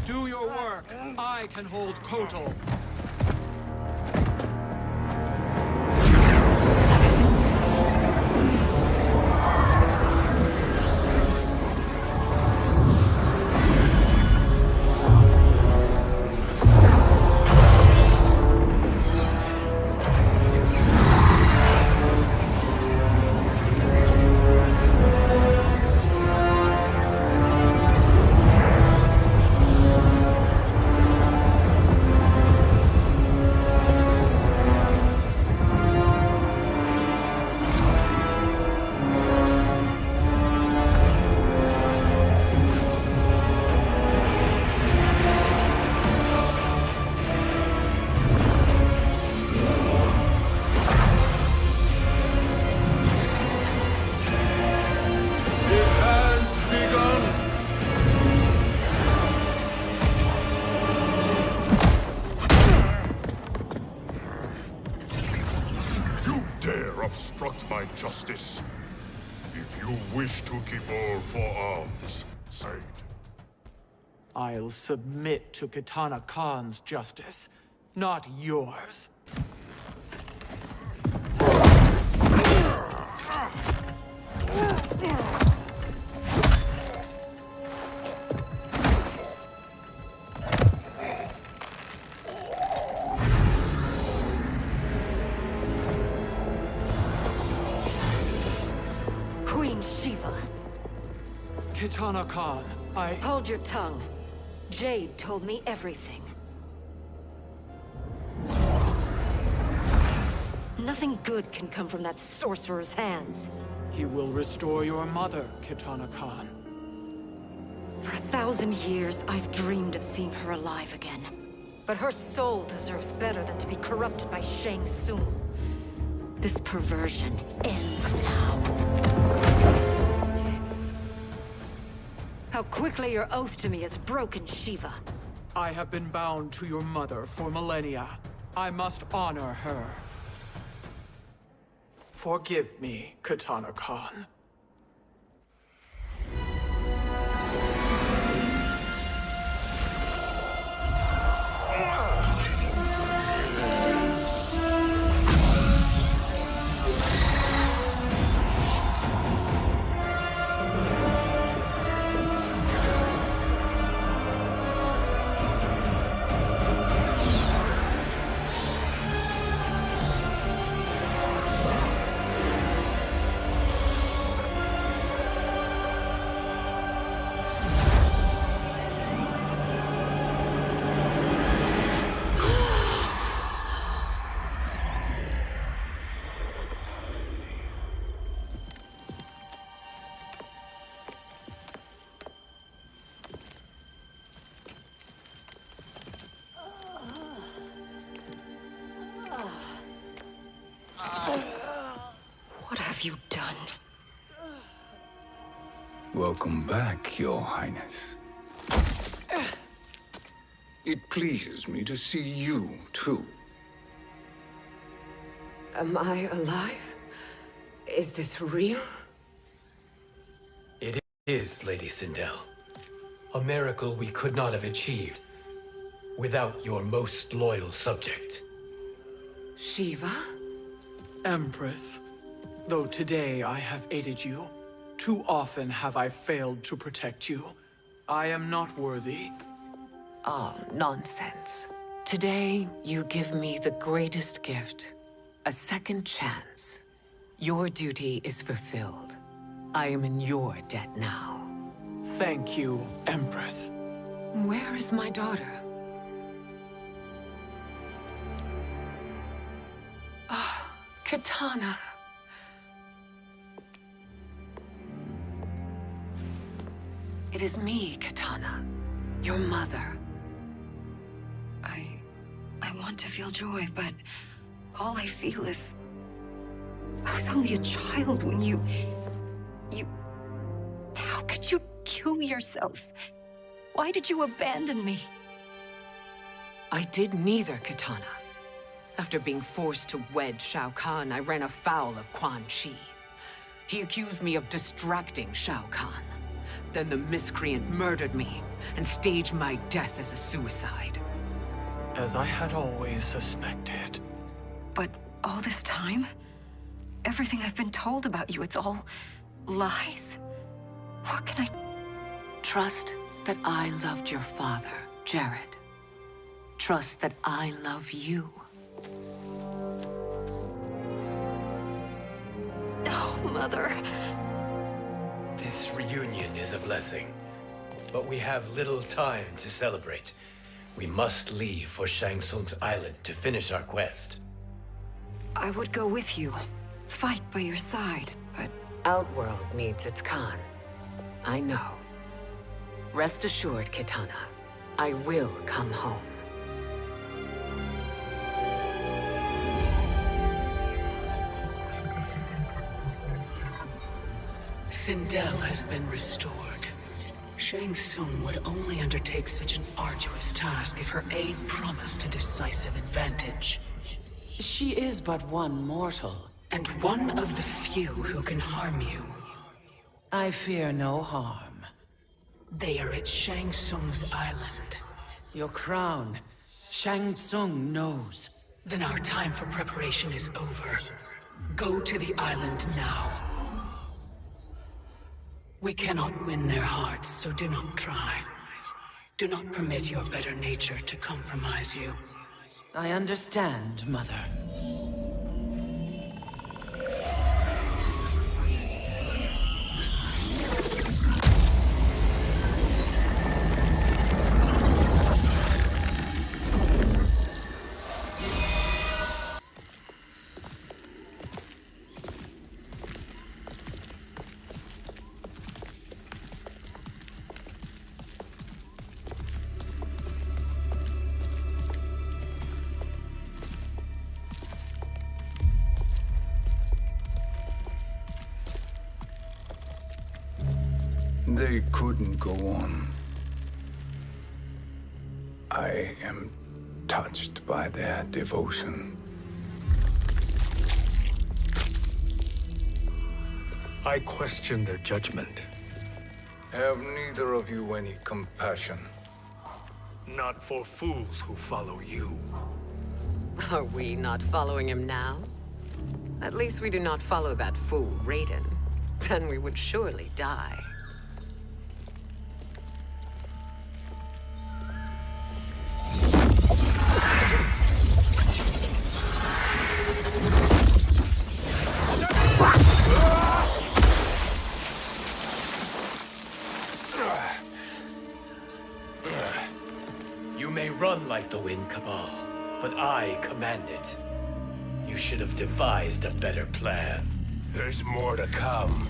Do your work. I can hold Kotal. Obstruct my justice. If you wish to keep all four arms side. I'll submit to Kitana Khan's justice, not yours. Shiva. Kitana Khan, I... Hold your tongue. Jade told me everything. Nothing good can come from that sorcerer's hands. He will restore your mother, Kitana Khan. For 1,000 years, I've dreamed of seeing her alive again. But her soul deserves better than to be corrupted by Shang Tsung. This perversion ends now. How quickly your oath to me has broken, Shiva. I have been bound to your mother for millennia. I must honor her. Forgive me, Kitana Khan. What have you done? Welcome back, Your Highness. It pleases me to see you, too. Am I alive? Is this real? It is, Lady Sindel. A miracle we could not have achieved without your most loyal subject. Shiva? Empress, though today I have aided you, Too often have I failed to protect you. I am not worthy. Oh, nonsense. Today, you give me the greatest gift. A second chance. Your duty is fulfilled. I am in your debt now. Thank you, Empress. Where is my daughter? Ah, Katana. It is me, Katana. Your mother. I want to feel joy, but all I feel is... I was only a child when you... How could you kill yourself? Why did you abandon me? I did neither, Katana. After being forced to wed Shao Kahn, I ran afoul of Quan Chi. He accused me of distracting Shao Kahn. Then the miscreant murdered me and staged my death as a suicide. As I had always suspected. But all this time? Everything I've been told about you, it's all lies? What can I... Trust that I loved your father, Jared. Trust that I love you. No, Mother. This reunion is a blessing, but we have little time to celebrate. We must leave for Shang Tsung's island to finish our quest. I would go with you. Fight by your side, but... Outworld needs its Khan. I know. Rest assured, Katana. I will come home. Sindel has been restored. Shang Tsung would only undertake such an arduous task if her aid promised a decisive advantage. She is but one mortal, and one of the few who can harm you. I fear no harm. They are at Shang Tsung's island. Your crown, Shang Tsung knows. Then our time for preparation is over. Go to the island now. We cannot win their hearts, so do not try. Do not permit your better nature to compromise you. I understand, Mother. They couldn't go on. I am touched by their devotion. I question their judgment. Have neither of you any compassion? Not for fools who follow you. Are we not following him now? At least we do not follow that fool, Raiden. Then we would surely die. You may run like the wind, Cabal, but I command it. You should have devised a better plan. There's more to come.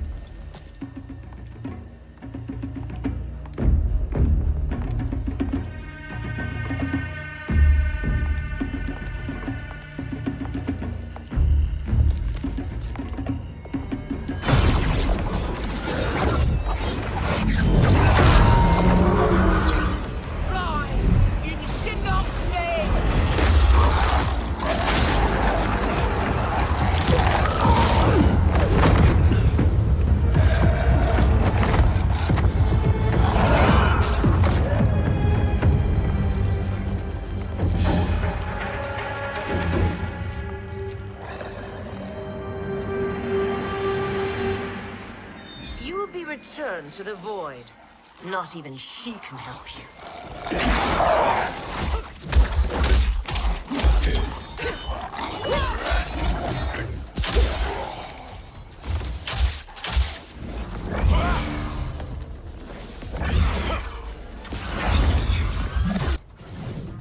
You will be returned to the void. Not even she can help you.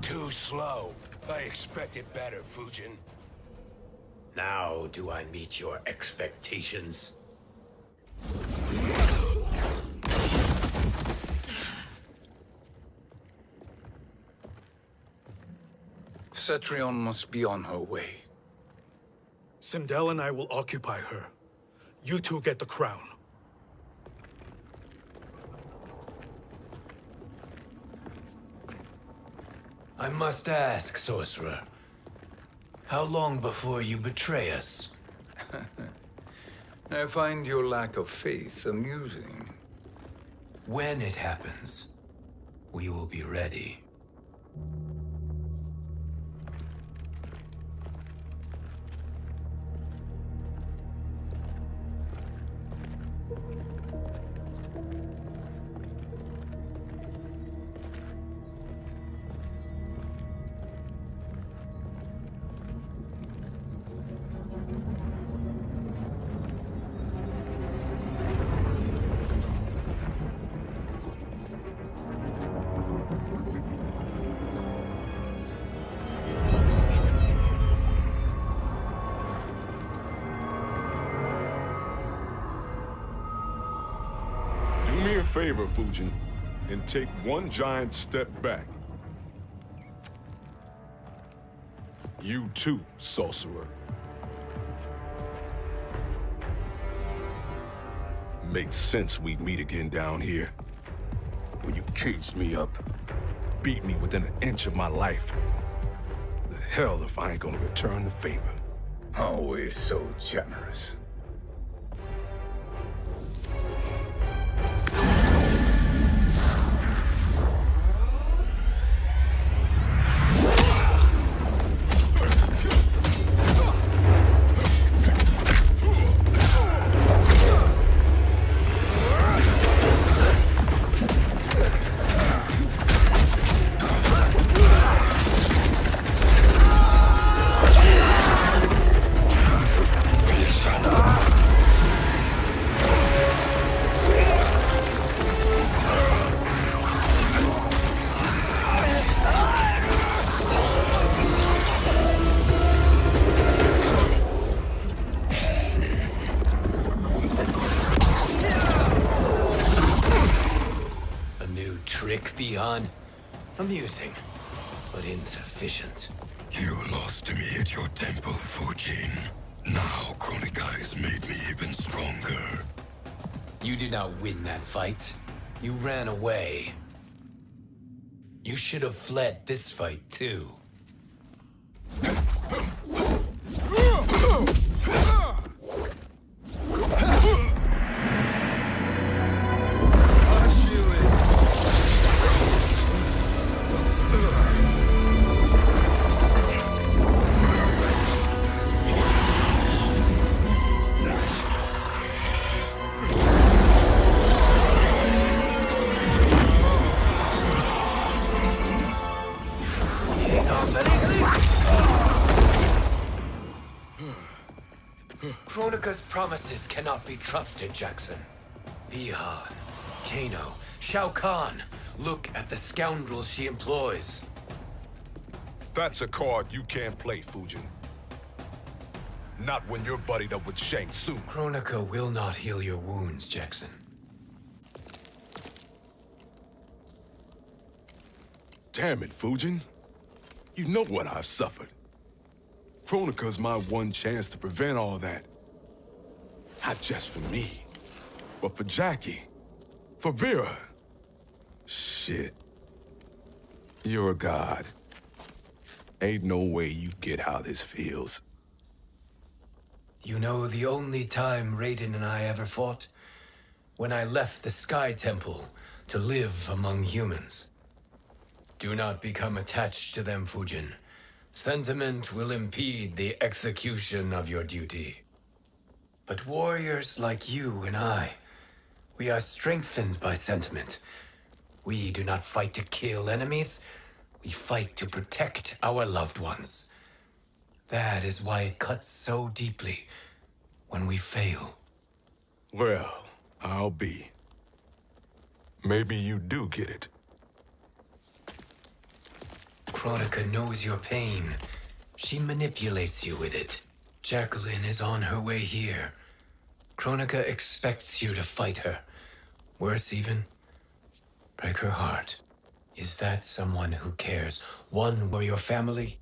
Too slow. I expected better, Fujin. Now do I meet your expectations? Cetrion must be on her way. Sindel and I will occupy her. You two get the crown. I must ask, sorcerer. How long before you betray us? I find your lack of faith amusing. When it happens, we will be ready. Favor, Fujin, and take one giant step back. You too, sorcerer. Makes sense we'd meet again down here. When you caged me up, beat me within an inch of my life. The hell if I ain't gonna return the favor. Always so generous. Amusing, but insufficient. You lost me at your temple, Fujin. Now Kronika has made me even stronger. You did not win that fight. You ran away. You should have fled this fight, too. Kronika's promises cannot be trusted, Jackson. Bihan, Kano, Shao Kahn. Look at the scoundrels she employs. That's a card you can't play, Fujin. Not when you're buddied up with Shang Tsung. Kronika will not heal your wounds, Jackson. Damn it, Fujin. You know what I've suffered. Kronika's my one chance to prevent all that. Not just for me, but for Jackie, for Vera. Shit. You're a god. Ain't no way you get how this feels. You know the only time Raiden and I ever fought? When I left the Sky Temple to live among humans. Do not become attached to them, Fujin. Sentiment will impede the execution of your duty. But warriors like you and I, We are strengthened by sentiment. We do not fight to kill enemies. We fight to protect our loved ones. That is why it cuts so deeply when we fail. Well, I'll be. Maybe you do get it. Kronika knows your pain. She manipulates you with it. Jacqueline is on her way here. Kronika expects you to fight her. Worse even, break her heart. Is that someone who cares? One for your family?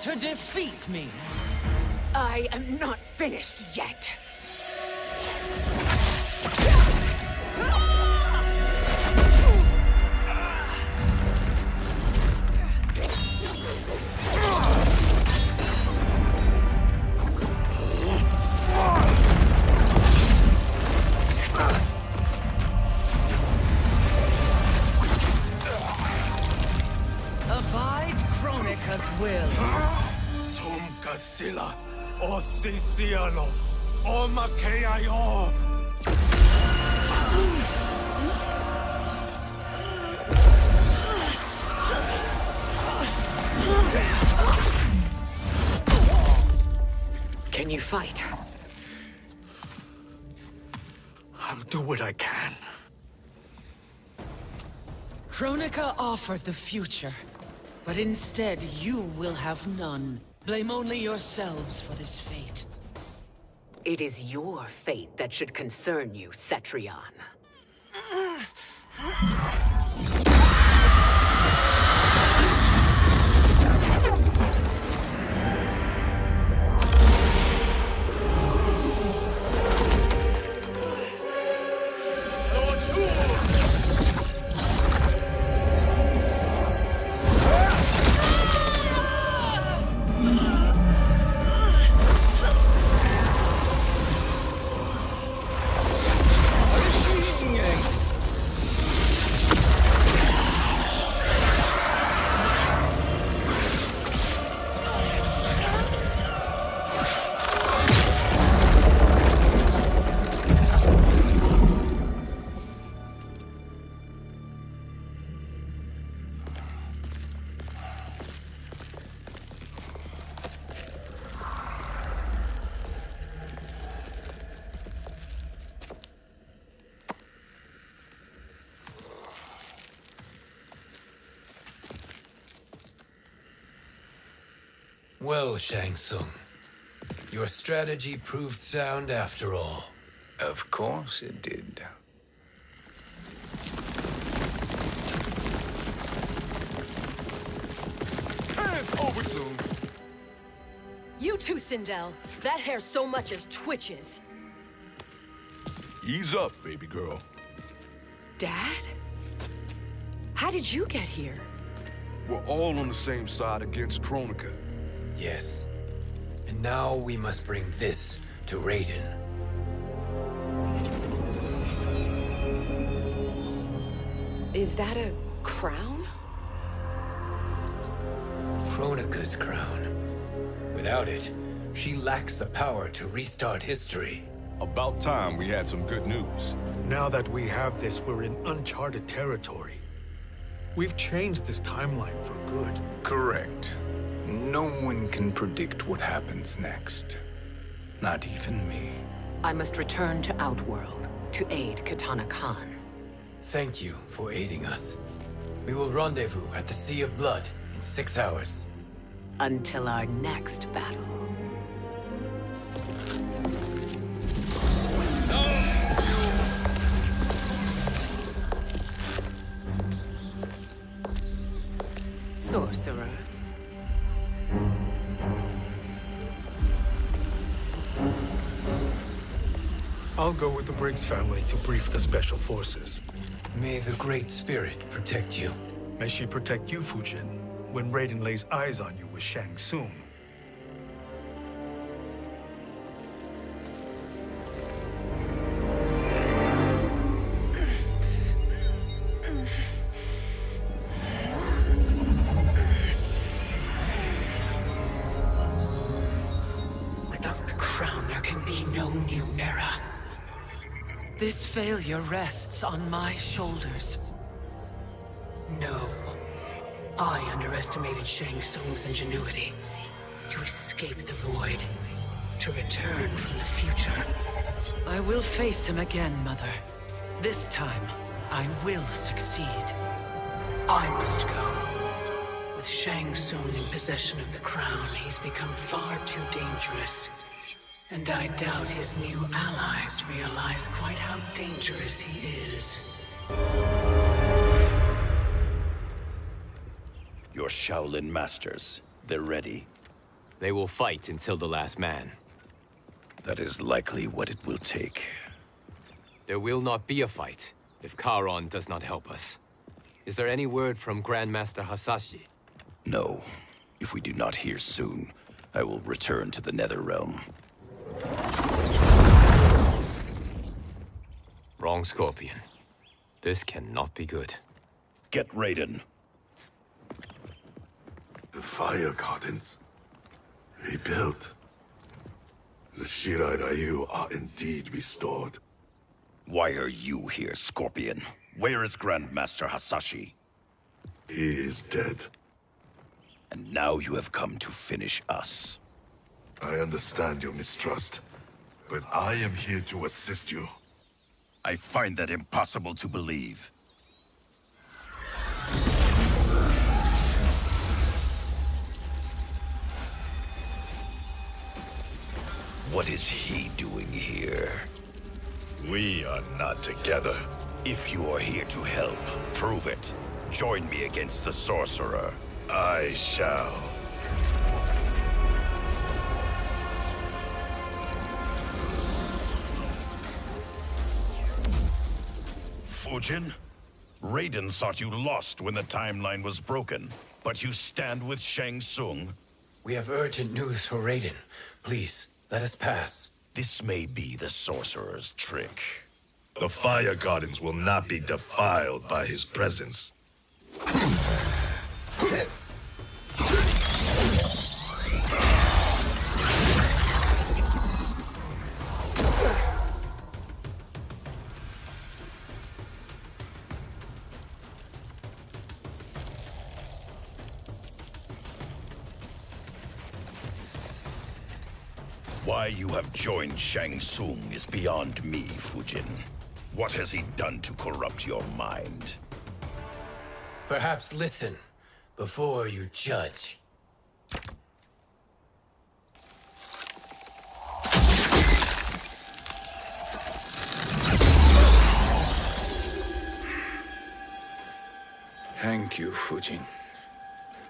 To defeat me. I am not finished yet. Abide Kronika's will. Sila, o Sisialo, o Makeayo. Can you fight? I'll do what I can. Kronika offered the future, but instead you will have none. Blame only yourselves for this fate. It is your fate that should concern you, Cetrion. Well, Shang Tsung, your strategy proved sound after all. Of course it did. Hands over soon. You too, Sindel. That hair so much as twitches. Ease up, baby girl. Dad? How did you get here? We're all on the same side against Kronika. Yes. And now we must bring this to Raiden. Is that a crown? Kronika's crown. Without it, she lacks the power to restart history. About time we had some good news. Now that we have this, we're in uncharted territory. We've changed this timeline for good. Correct. No one can predict what happens next. Not even me. I must return to Outworld to aid Katana Khan. Thank you for aiding us. We will rendezvous at the Sea of Blood in 6 hours. Until our next battle. Sorcerer. I'll go with the Briggs family to brief the special forces. May the Great Spirit protect you. May she protect you, Fujin, when Raiden lays eyes on you with Shang Tsung. Without the crown, there can be no new era. This failure rests on my shoulders. No. I underestimated Shang Tsung's ingenuity. To escape the void. To return from the future. I will face him again, Mother. This time, I will succeed. I must go. With Shang Tsung in possession of the crown, he's become far too dangerous. And I doubt his new allies realize quite how dangerous he is. Your Shaolin masters, they're ready. They will fight until the last man. That is likely what it will take. There will not be a fight if Charon does not help us. Is there any word from Grandmaster Hasashi? No. If we do not hear soon, I will return to the NetherRealm. Wrong, Scorpion. This cannot be good. Get Raiden. The fire gardens rebuilt. The Shirai Ryu are indeed restored. Why are you here, Scorpion? Where is Grandmaster Hasashi? He is dead. And now you have come to finish us. I understand your mistrust, but I am here to assist you. I find that impossible to believe. What is he doing here? We are not together. If you are here to help, prove it. Join me against the sorcerer. I shall. Fujin? Raiden thought you lost when the timeline was broken, but you stand with Shang Tsung. We have urgent news for Raiden. Please, let us pass. This may be the sorcerer's trick. The fire gardens will not be defiled by his presence. Why you have joined Shang Tsung is beyond me, Fujin. What has he done to corrupt your mind? Perhaps listen before you judge. Thank you, Fujin.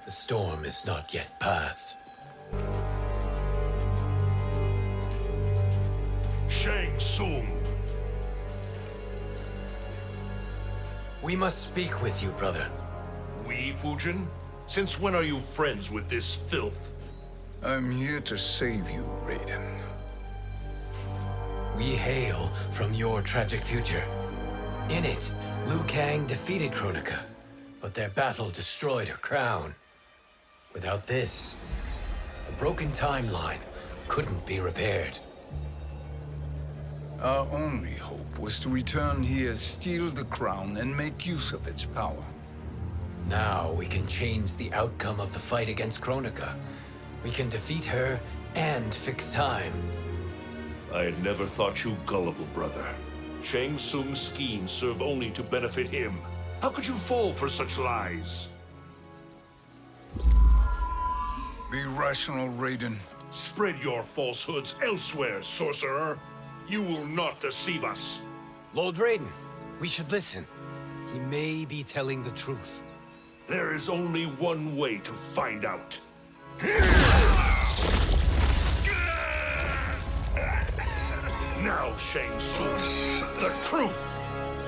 The storm is not yet past. Shang Tsung! We must speak with you, brother. We, Fujin? Since when are you friends with this filth? I'm here to save you, Raiden. We hail from your tragic future. In it, Liu Kang defeated Kronika, but their battle destroyed her crown. Without this, a broken timeline couldn't be repaired. Our only hope was to return here, steal the crown, and make use of its power. Now we can change the outcome of the fight against Kronika. We can defeat her and fix time. I had never thought you gullible, brother. Shang Tsung's schemes serve only to benefit him. How could you fall for such lies? Be rational, Raiden. Spread your falsehoods elsewhere, sorcerer. You will not deceive us. Lord Raiden, we should listen. He may be telling the truth. There is only one way to find out. Now, Shang Tsung, the truth!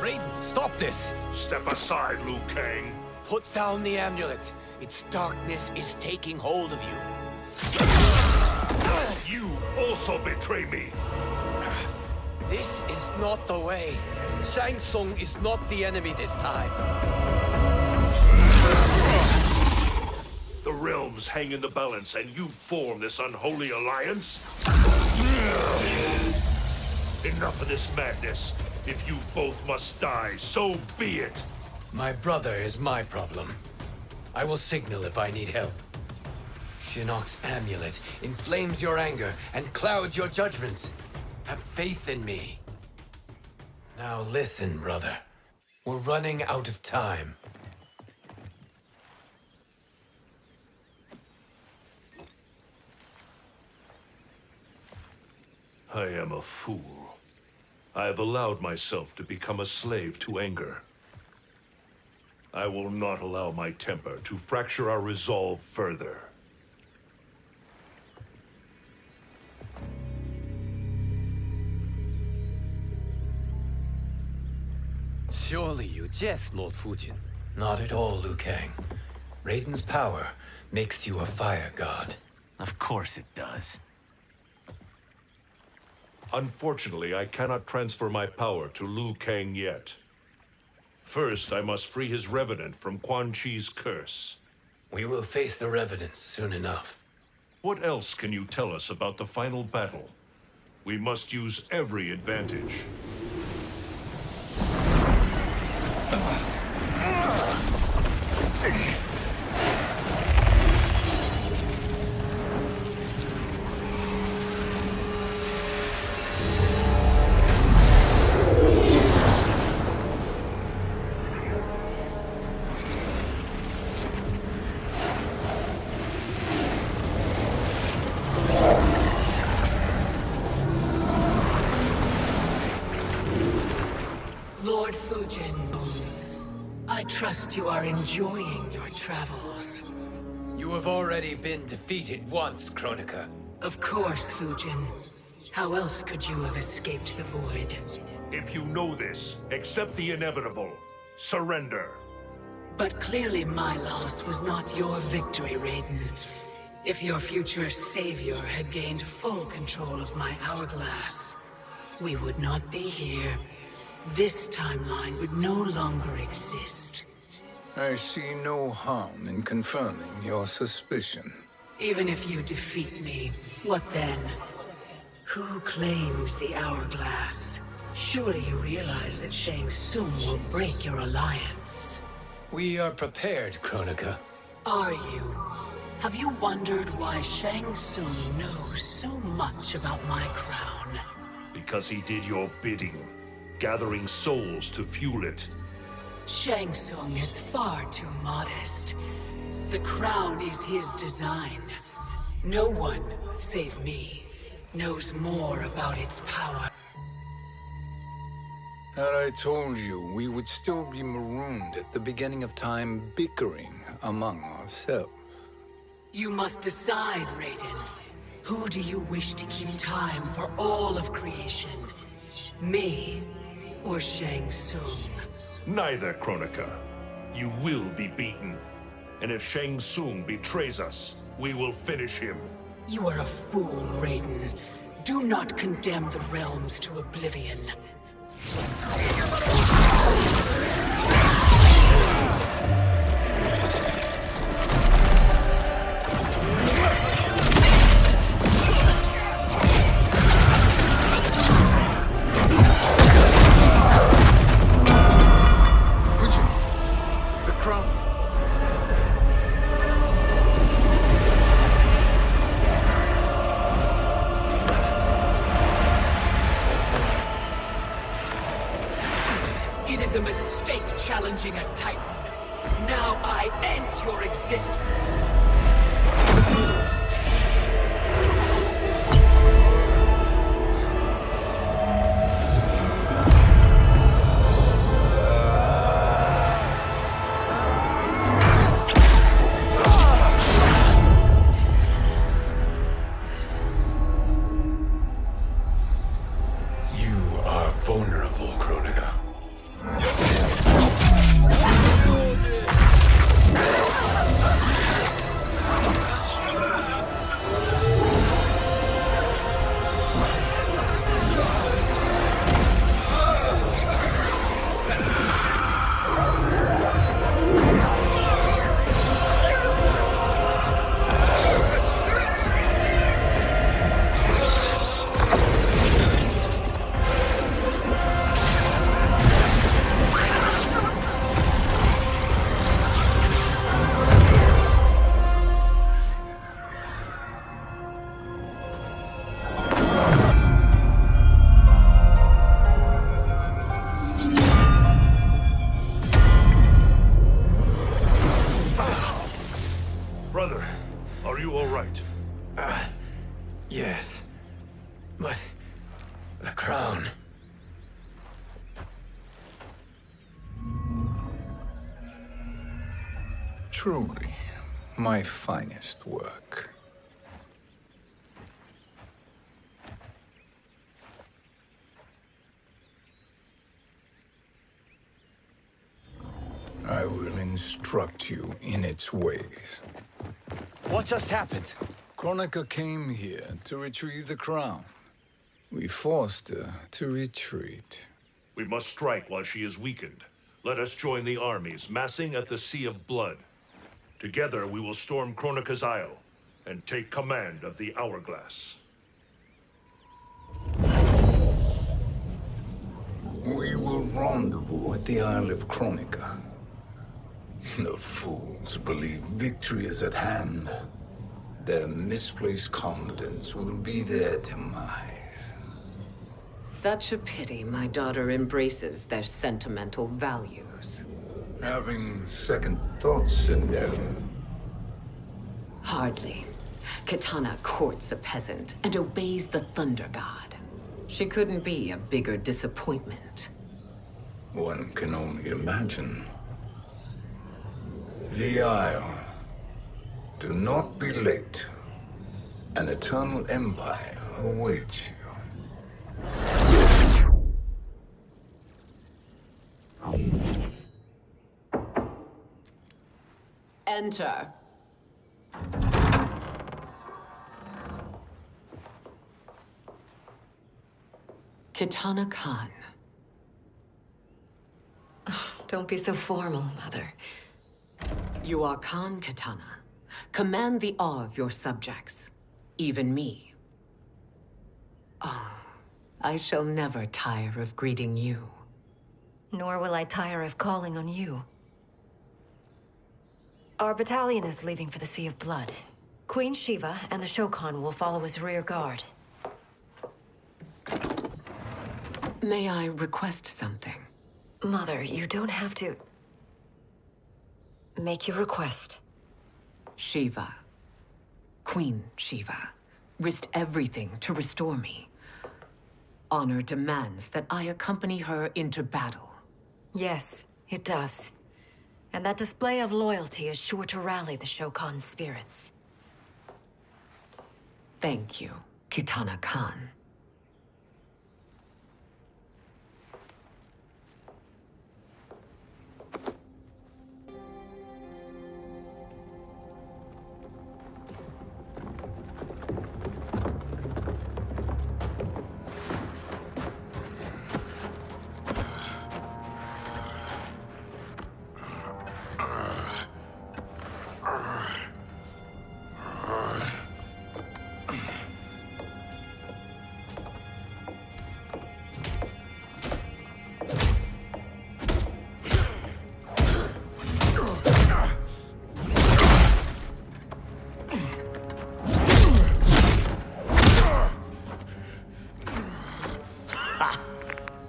Raiden, stop this! Step aside, Liu Kang. Put down the amulet. Its darkness is taking hold of you. You also betray me. This is not the way. Shang Tsung is not the enemy this time. The realms hang in the balance, and you form this unholy alliance? Enough of this madness. If you both must die, so be it. My brother is my problem. I will signal if I need help. Shinnok's amulet inflames your anger and clouds your judgments. Have faith in me. Now listen, brother. We're running out of time. I am a fool. I have allowed myself to become a slave to anger. I will not allow my temper to fracture our resolve further. Surely you jest, Lord Fujin. Not at all, Liu Kang. Raiden's power makes you a fire god. Of course it does. Unfortunately, I cannot transfer my power to Liu Kang yet. First, I must free his revenant from Quan Chi's curse. We will face the revenants soon enough. What else can you tell us about the final battle? We must use every advantage. Lord Fujin, I trust you are enjoying your travels. You have already been defeated once, Kronika. Of course, Fujin. How else could you have escaped the void? If you know this, accept the inevitable. Surrender. But clearly my loss was not your victory, Raiden. If your future savior had gained full control of my hourglass, we would not be here. This timeline would no longer exist. I see no harm in confirming your suspicion. Even if you defeat me, what then? Who claims the hourglass? Surely you realize that Shang Tsung will break your alliance. We are prepared, Kronika. Are you? Have you wondered why Shang Tsung knows so much about my crown? Because he did your bidding, gathering souls to fuel it. Shang Tsung is far too modest. The crown is his design. No one, save me, knows more about its power. Had I told you, we would still be marooned at the beginning of time, bickering among ourselves. You must decide, Raiden. Who do you wish to keep time for all of creation? Me or Shang Tsung? Neither, Kronika. You will be beaten. And if Shang Tsung betrays us, we will finish him. You are a fool, Raiden. Do not condemn the realms to oblivion. It is a mistake challenging a Titan. Now I end your existence. right. Yes. But the crown. Truly, my finest work. I will instruct you in its ways. What just happened? Kronika came here to retrieve the crown. We forced her to retreat. We must strike while she is weakened. Let us join the armies, massing at the Sea of Blood. Together we will storm Kronika's Isle, and take command of the Hourglass. We will rendezvous at the Isle of Kronika. The fools believe victory is at hand. Their misplaced confidence will be their demise. Such a pity my daughter embraces their sentimental values. Having second thoughts in them. Hardly. Kitana courts a peasant and obeys the Thunder God. She couldn't be a bigger disappointment. One can only imagine. The Isle. Do not be late. An eternal empire awaits you. Enter. Kitana Khan. Don't be so formal, Mother. You are Khan Kitana. Command the awe of your subjects. Even me. Oh, I shall never tire of greeting you. Nor will I tire of calling on you. Our battalion is leaving for the Sea of Blood. Queen Shiva and the Shao Kahn will follow as rear guard. May I request something? Mother, you don't have to... Make your request. Shiva. Queen Shiva. Risked everything to restore me. Honor demands that I accompany her into battle. Yes, it does. And that display of loyalty is sure to rally the Shao Kahn's spirits. Thank you, Kitana Khan.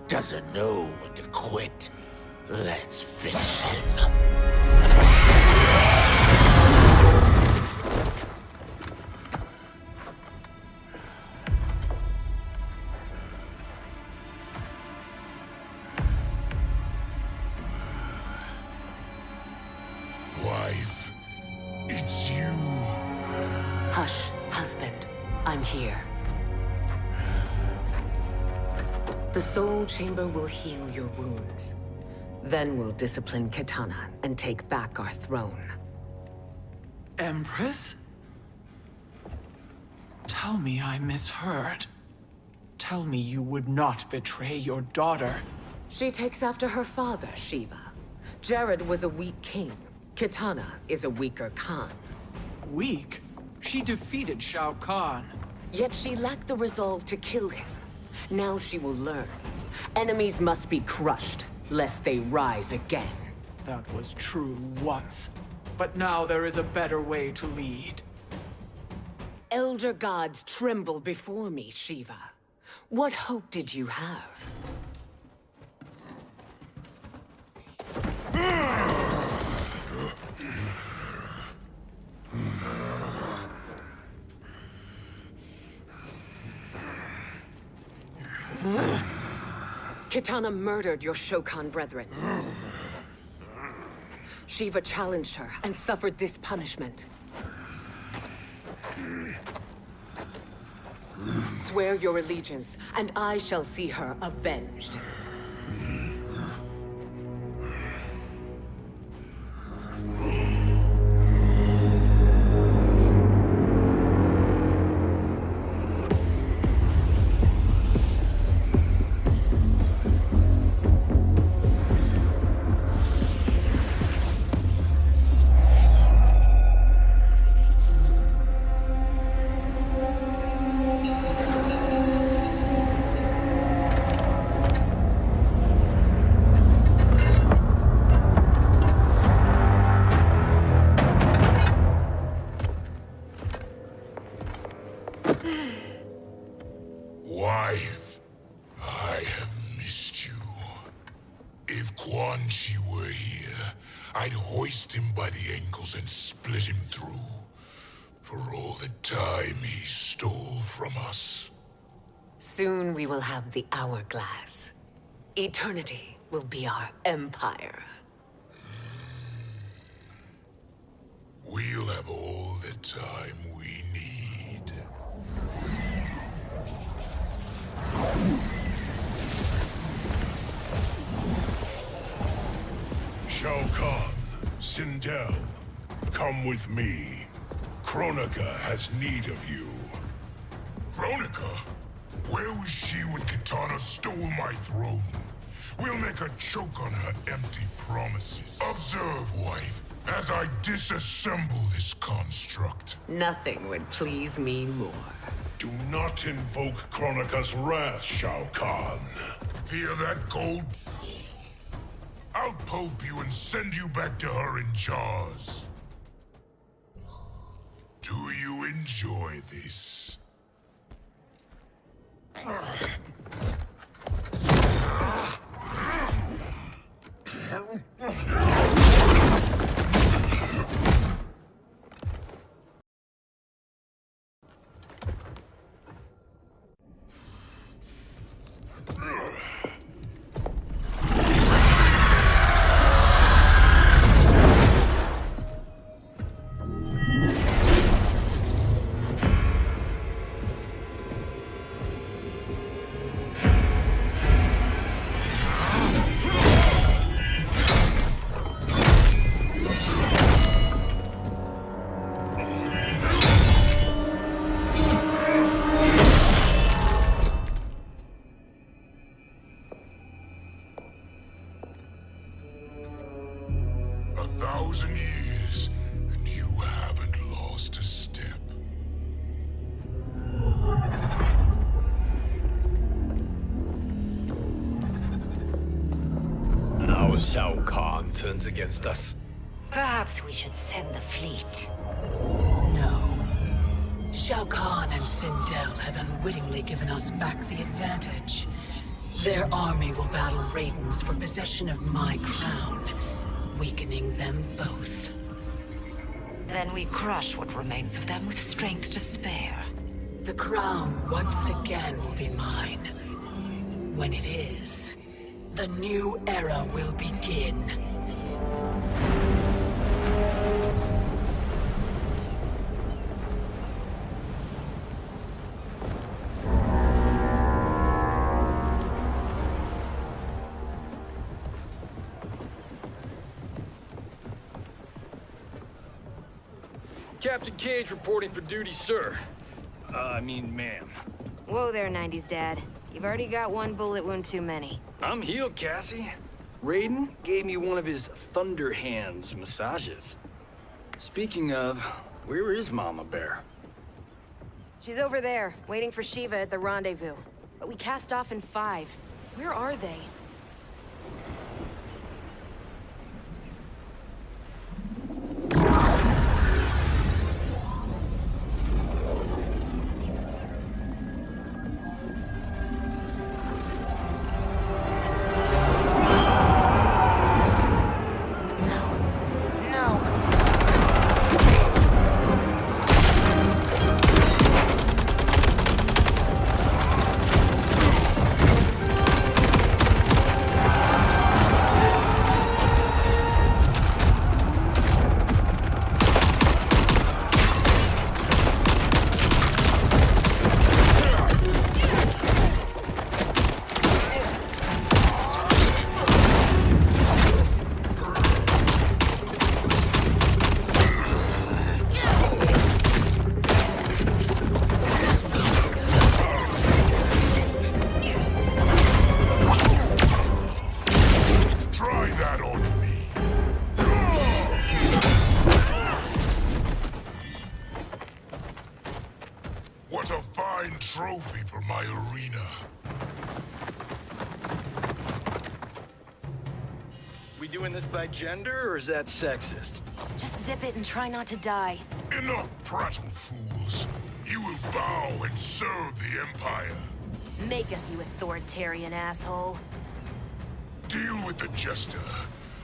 Doesn't know when to quit. Let's finish him. Wife, it's you. Hush, husband. I'm here. The Soul Chamber will heal your wounds. Then we'll discipline Kitana and take back our throne. Empress? Tell me I misheard. Tell me you would not betray your daughter. She takes after her father, Shiva. Jared was a weak king. Kitana is a weaker Khan. Weak? She defeated Shao Kahn. Yet she lacked the resolve to kill him. Now she will learn. Enemies must be crushed, lest they rise again. That was true once. But now there is a better way to lead. Elder gods tremble before me, Shiva. What hope did you have? Kitana murdered your Shao Kahn brethren. Shiva challenged her and suffered this punishment. Swear your allegiance, and I shall see her avenged. Wife, I have missed you. If Quan Chi were here, I'd hoist him by the ankles and split him through. For all the time he stole from us. Soon we will have the hourglass. Eternity will be our empire. We'll have all the time we need. Shao Kahn, Sindel, come with me. Kronika has need of you. Kronika? Where was she when Kitana stole my throne? We'll make her choke on her empty promises. Observe, wife, as I disassemble this construct. Nothing would please me more. Do not invoke Kronika's wrath, Shao Kahn. Fear that gold? I'll pulp you and send you back to her in jars. Do you enjoy this? Years, and you haven't lost a step. Now Shao Kahn turns against us. Perhaps we should send the fleet. No. Shao Kahn and Sindel have unwittingly given us back the advantage. Their army will battle Raidens for possession of my crown, weakening them both. Then we crush what remains of them with strength to spare. The crown once again will be mine. When it is, the new era will begin. Captain Cage reporting for duty, sir. I mean, ma'am. Whoa there, 90s dad. You've already got one bullet wound too many. I'm healed, Cassie. Raiden gave me one of his Thunder Hands massages. Speaking of, where is Mama Bear? She's over there, waiting for Shiva at the rendezvous. But we cast off in 5. Where are they? What a fine trophy for my arena. We doing this by gender, or is that sexist? Just zip it and try not to die. Enough prattle, fools. You will bow and serve the Empire. Make us, you authoritarian asshole. Deal with the jester.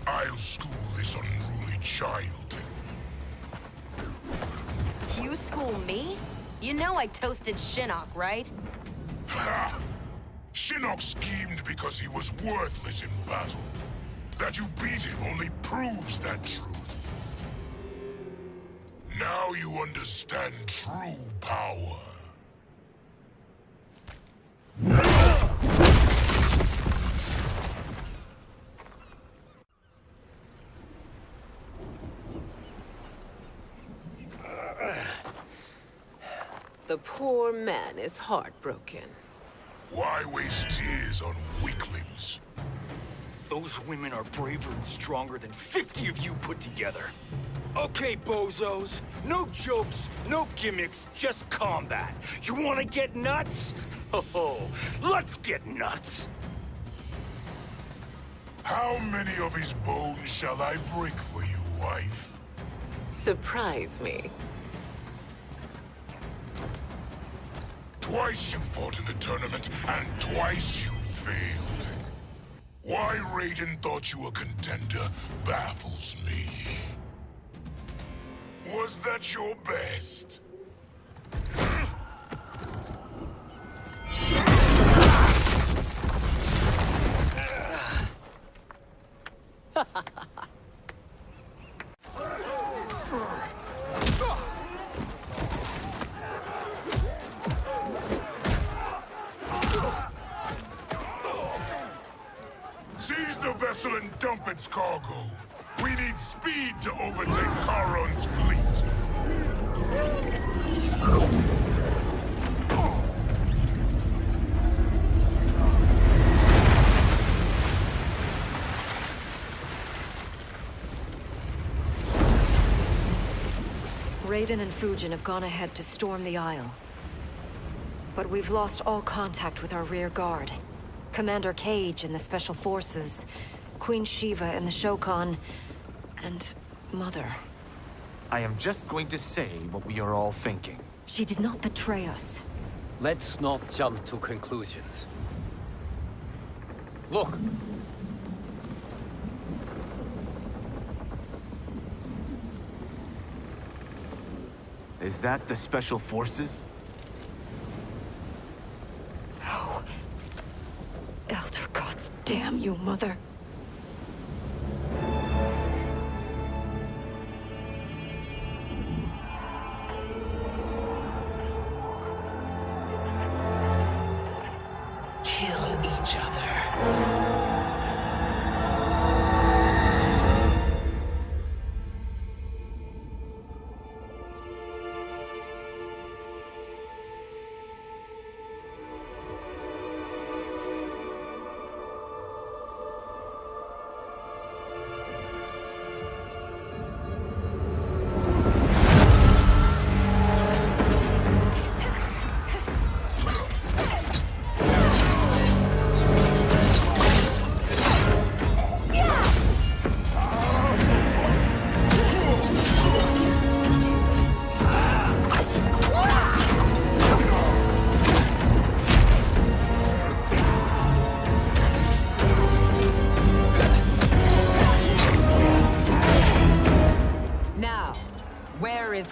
I'll school this unruly child. You school me? You know I toasted Shinnok, right? Ha! Shinnok schemed because he was worthless in battle. That you beat him only proves that truth. Now you understand true power. The poor man is heartbroken. Why waste tears on weaklings? Those women are braver and stronger than 50 of you put together. Okay, bozos. No jokes, no gimmicks, just combat. You wanna get nuts? Oh, let's get nuts! How many of his bones shall I break for you, wife? Surprise me. Twice you fought in the tournament, and twice you failed. Why Raiden thought you a contender baffles me. Was that your best? Seize the vessel and dump its cargo. We need speed to overtake Charon's fleet. Raiden and Fujin have gone ahead to storm the Isle. But we've lost all contact with our rear guard. Commander Cage and the Special Forces, Queen Shiva and the Shao Kahn, and Mother. I am just going to say what we are all thinking. She did not betray us. Let's not jump to conclusions. Look! Is that the Special Forces? No. Elder gods, damn you, Mother. Kill each other.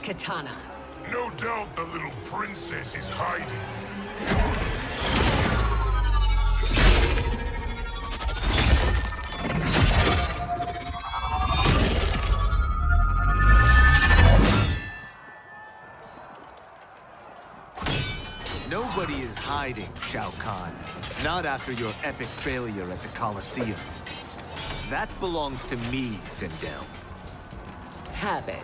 Katana. No doubt the little princess is hiding. Nobody is hiding, Shao Kahn. Not after your epic failure at the Colosseum. That belongs to me, Sindel. Have it.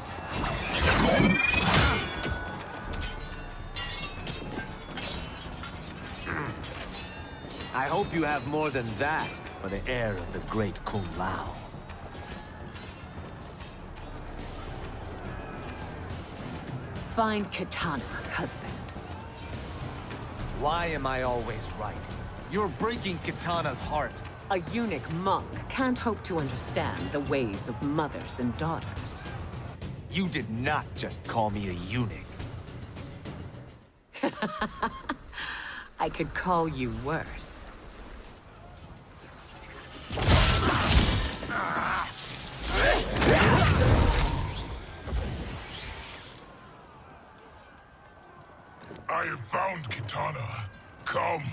I hope you have more than that for the heir of the great Kung Lao. Find Katana, husband. Why am I always right? You're breaking Kitana's heart. A eunuch monk can't hope to understand the ways of mothers and daughters. You did not just call me a eunuch. I could call you worse. I have found Kitana. Come.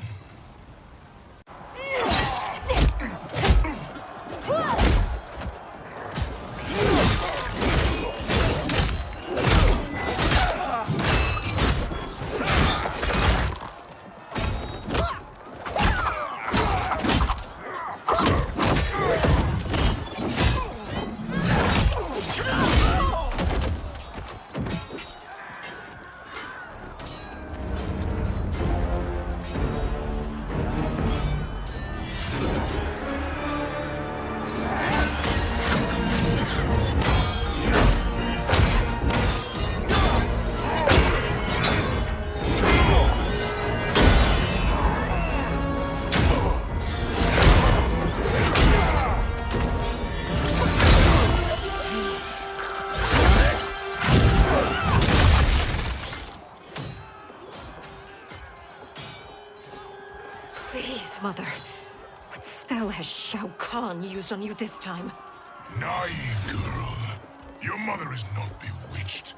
Please, Mother. What spell has Shao Kahn used on you this time? Naive girl. Your mother is not bewitched.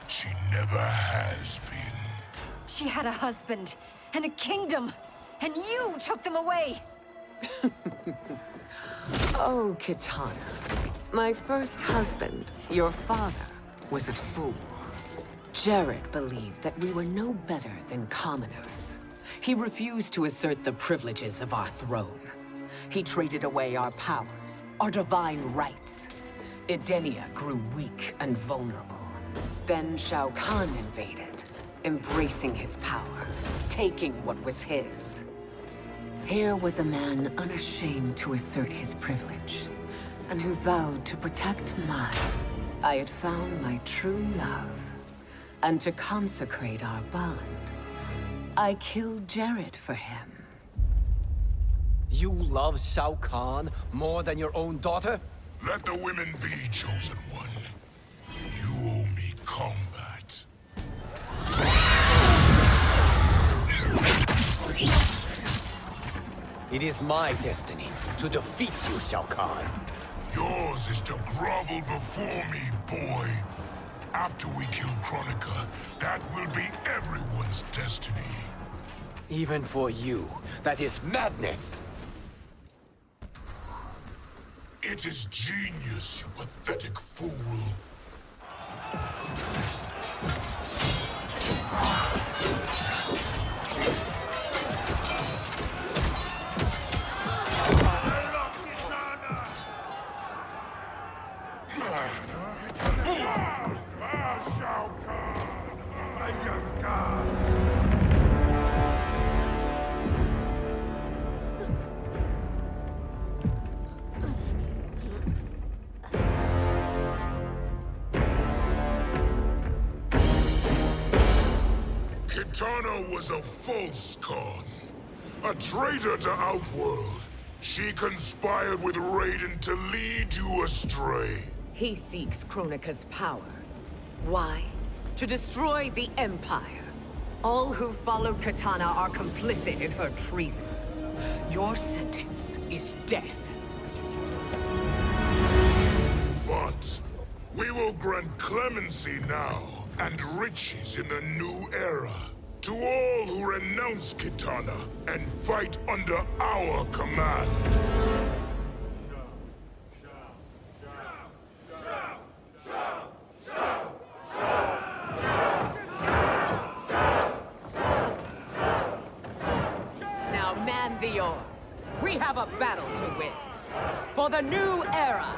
She never has been. She had a husband and a kingdom, and you took them away! Oh, Kitana. My first husband, your father, was a fool. Jared believed that we were no better than commoners. He refused to assert the privileges of our throne. He traded away our powers, our divine rights. Edenia grew weak and vulnerable. Then Shao Kahn invaded, embracing his power, taking what was his. Here was a man unashamed to assert his privilege, and who vowed to protect mine. I had found my true love, and to consecrate our bond, I killed Jared for him. You love Shao Kahn more than your own daughter? Let the women be, chosen one. You owe me combat. It is my destiny to defeat you, Shao Kahn. Yours is to grovel before me, boy. After we kill Kronika, that will be everyone's destiny. Even for you, that is madness. It is genius, you pathetic fool. Shao Kahn, my young god. Kitana was a false Khan, a traitor to Outworld. She conspired with Raiden to lead you astray. He seeks Kronika's power. Why? To destroy the Empire. All who follow Kitana are complicit in her treason. Your sentence is death. But we will grant clemency now and riches in the new era to all who renounce Kitana and fight under our command. Now man the oars. We have a battle to win. For the new era!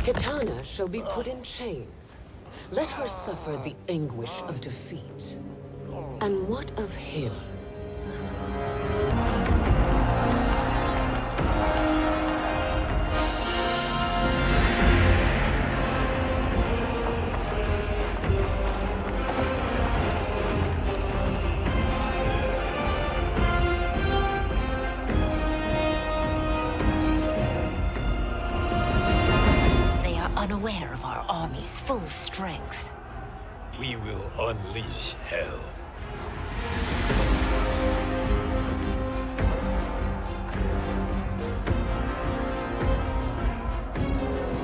Kitana shall be put in chains. Let her suffer the anguish of defeat. And what of him? Unaware of our army's full strength. We will unleash hell.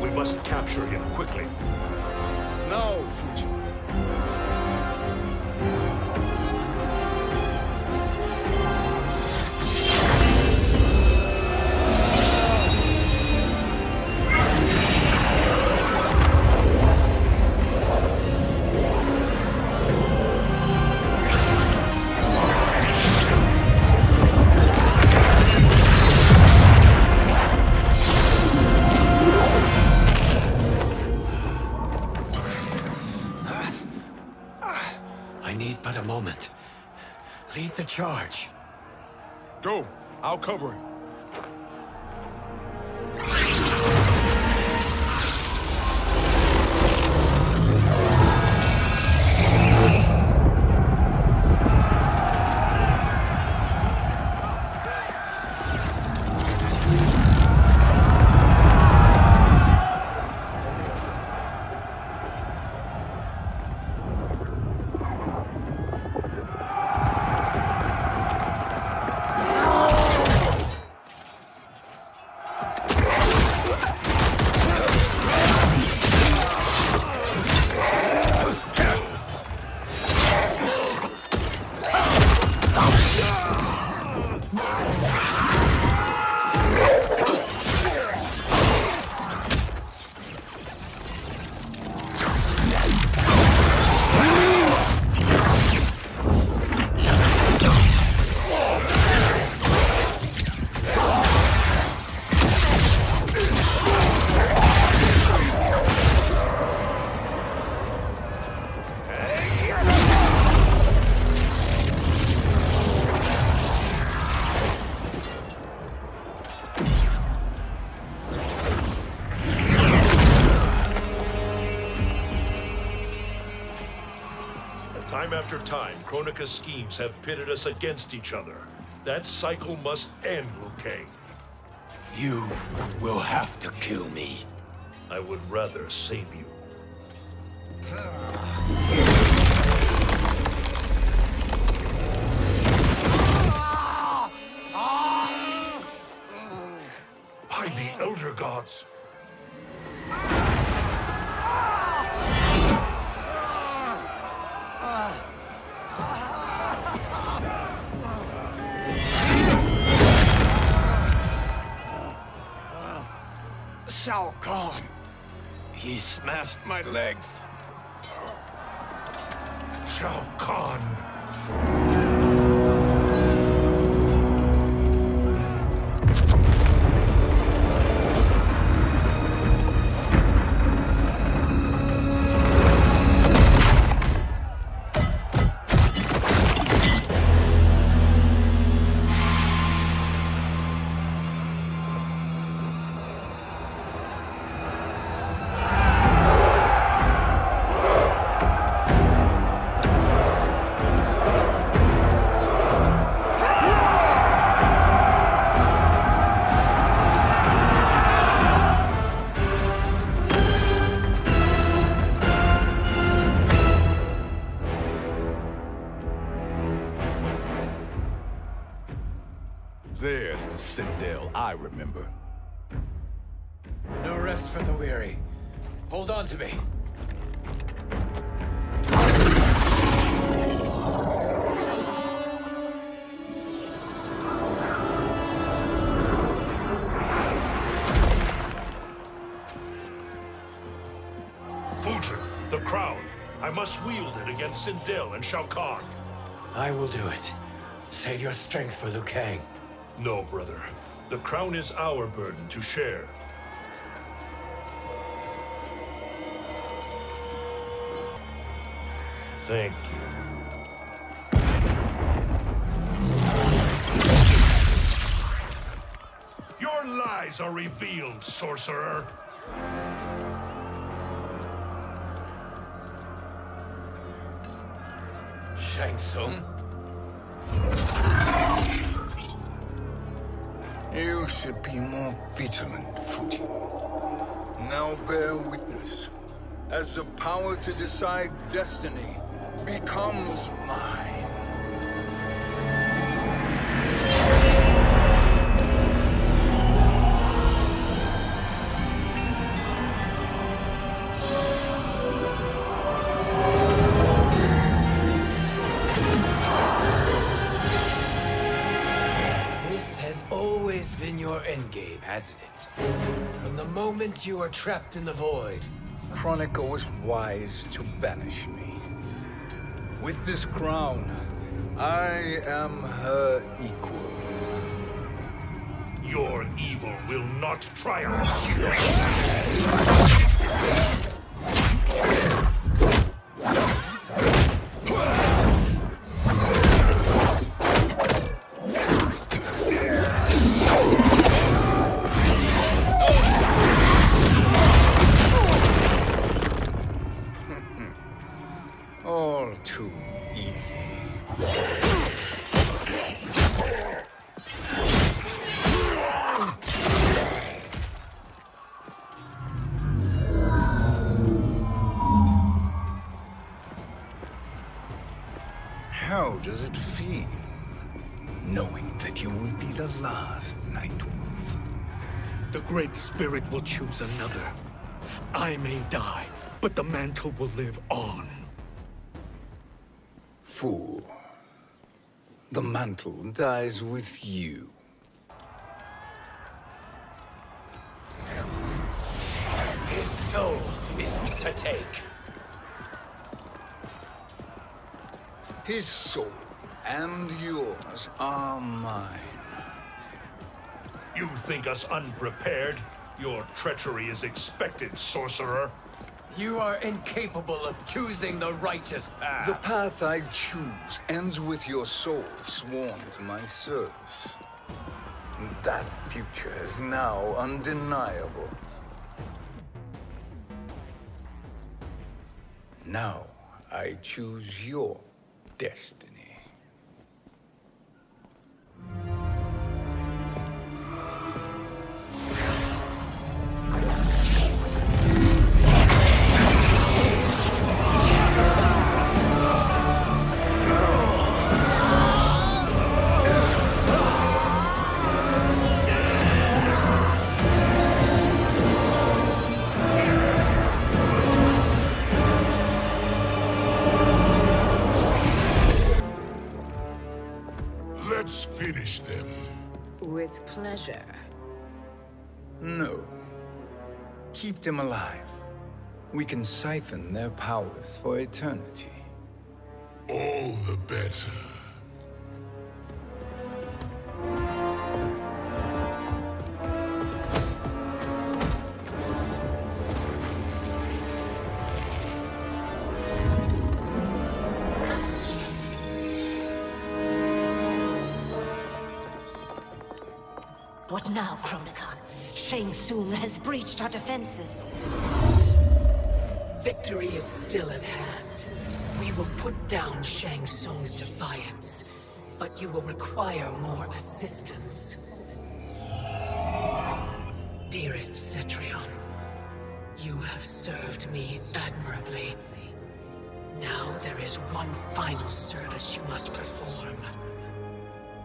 We must capture him quickly. No, Fuji. Lead the charge. Go. I'll cover him. Time after time, Kronika's schemes have pitted us against each other. That cycle must end, Liu Kang. You will have to kill me. I would rather save you. By the Elder Gods! Shao Kahn. He smashed my legs. Shao Kahn. There's the Citadel I remember. No rest for the weary. Hold on to me. Fulgent, the crown. I must wield it against Sindel and Shao Kahn. I will do it. Save your strength for Liu Kang. No, brother. The crown is our burden to share. Thank you. Your lies are revealed, sorcerer. Shang Tsung? You should be more vigilant, Fuji. Now bear witness, as the power to decide destiny becomes mine. Been your endgame, hasn't it? From the moment you were trapped in the void. Kronika was wise to banish me. With this crown, I am her equal. Your evil will not triumph. All too easy. How does it feel, knowing that you will be the last Nightwolf? The Great Spirit will choose another. I may die, but the mantle will live on. Fool. The mantle dies with you. His soul is to take. His soul and yours are mine. You think us unprepared? Your treachery is expected, sorcerer. You are incapable of choosing the righteous path. The path I choose ends with your soul sworn to my service. That future is now undeniable. Now I choose your destiny. Let's finish them. With pleasure. No. Keep them alive. We can siphon their powers for eternity. All the better. What now, Kronika? Shang Tsung has breached our defenses. Victory is still at hand. We will put down Shang Tsung's defiance, but you will require more assistance. Dearest Cetrion, you have served me admirably. Now there is one final service you must perform.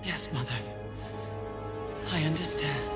Yes, Mother. I understand.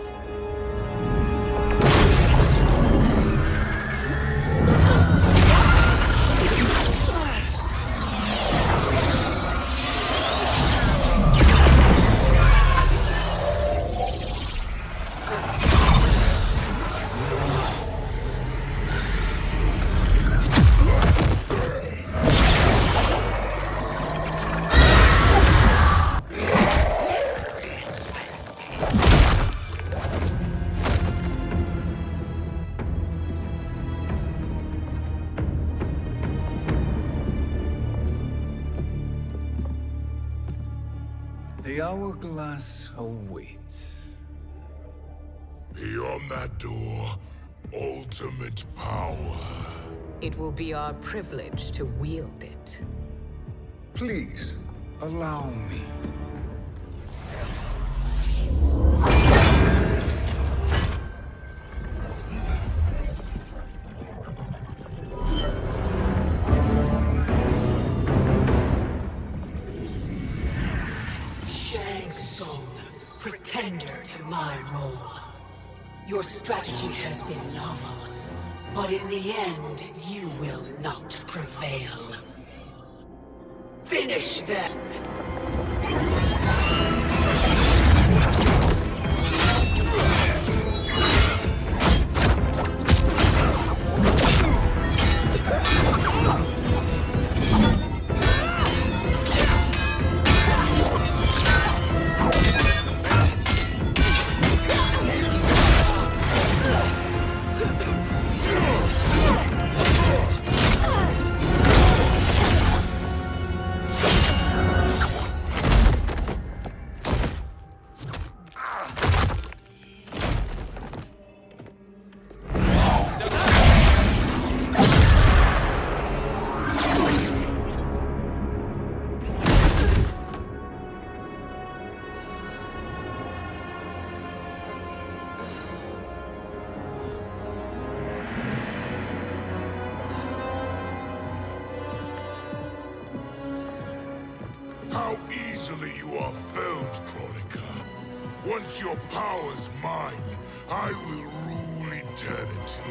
The hourglass awaits. Beyond that door, ultimate power. It will be our privilege to wield it. Please, allow me. Pretender to my role. Your strategy has been novel, but in the end, you will not prevail. Finish them! How easily you are felled, Kronika. Once your power's mine, I will rule eternity.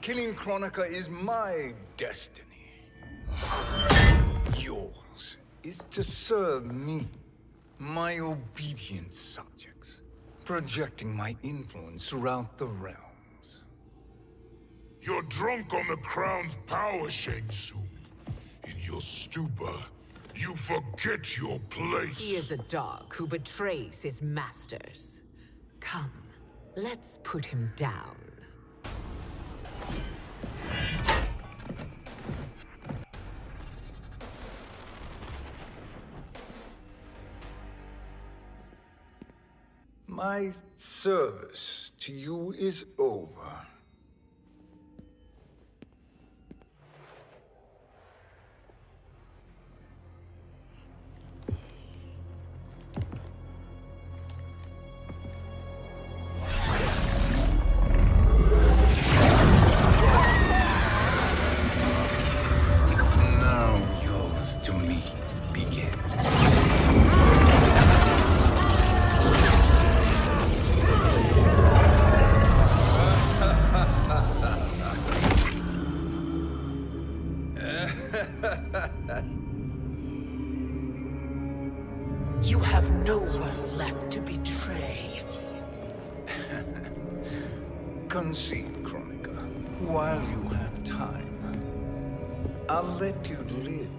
Killing Kronika is my destiny. Yours is to serve me, my obedient subjects, projecting my influence throughout the realms. You're drunk on the crown's power, Shang Tsung. In your stupor, you forget your place. He is a dog who betrays his masters. Come, let's put him down. My service to you is over. Now yours to me begins. You have no one left to betray. Concede, Kronika, while you have time. I'll let you live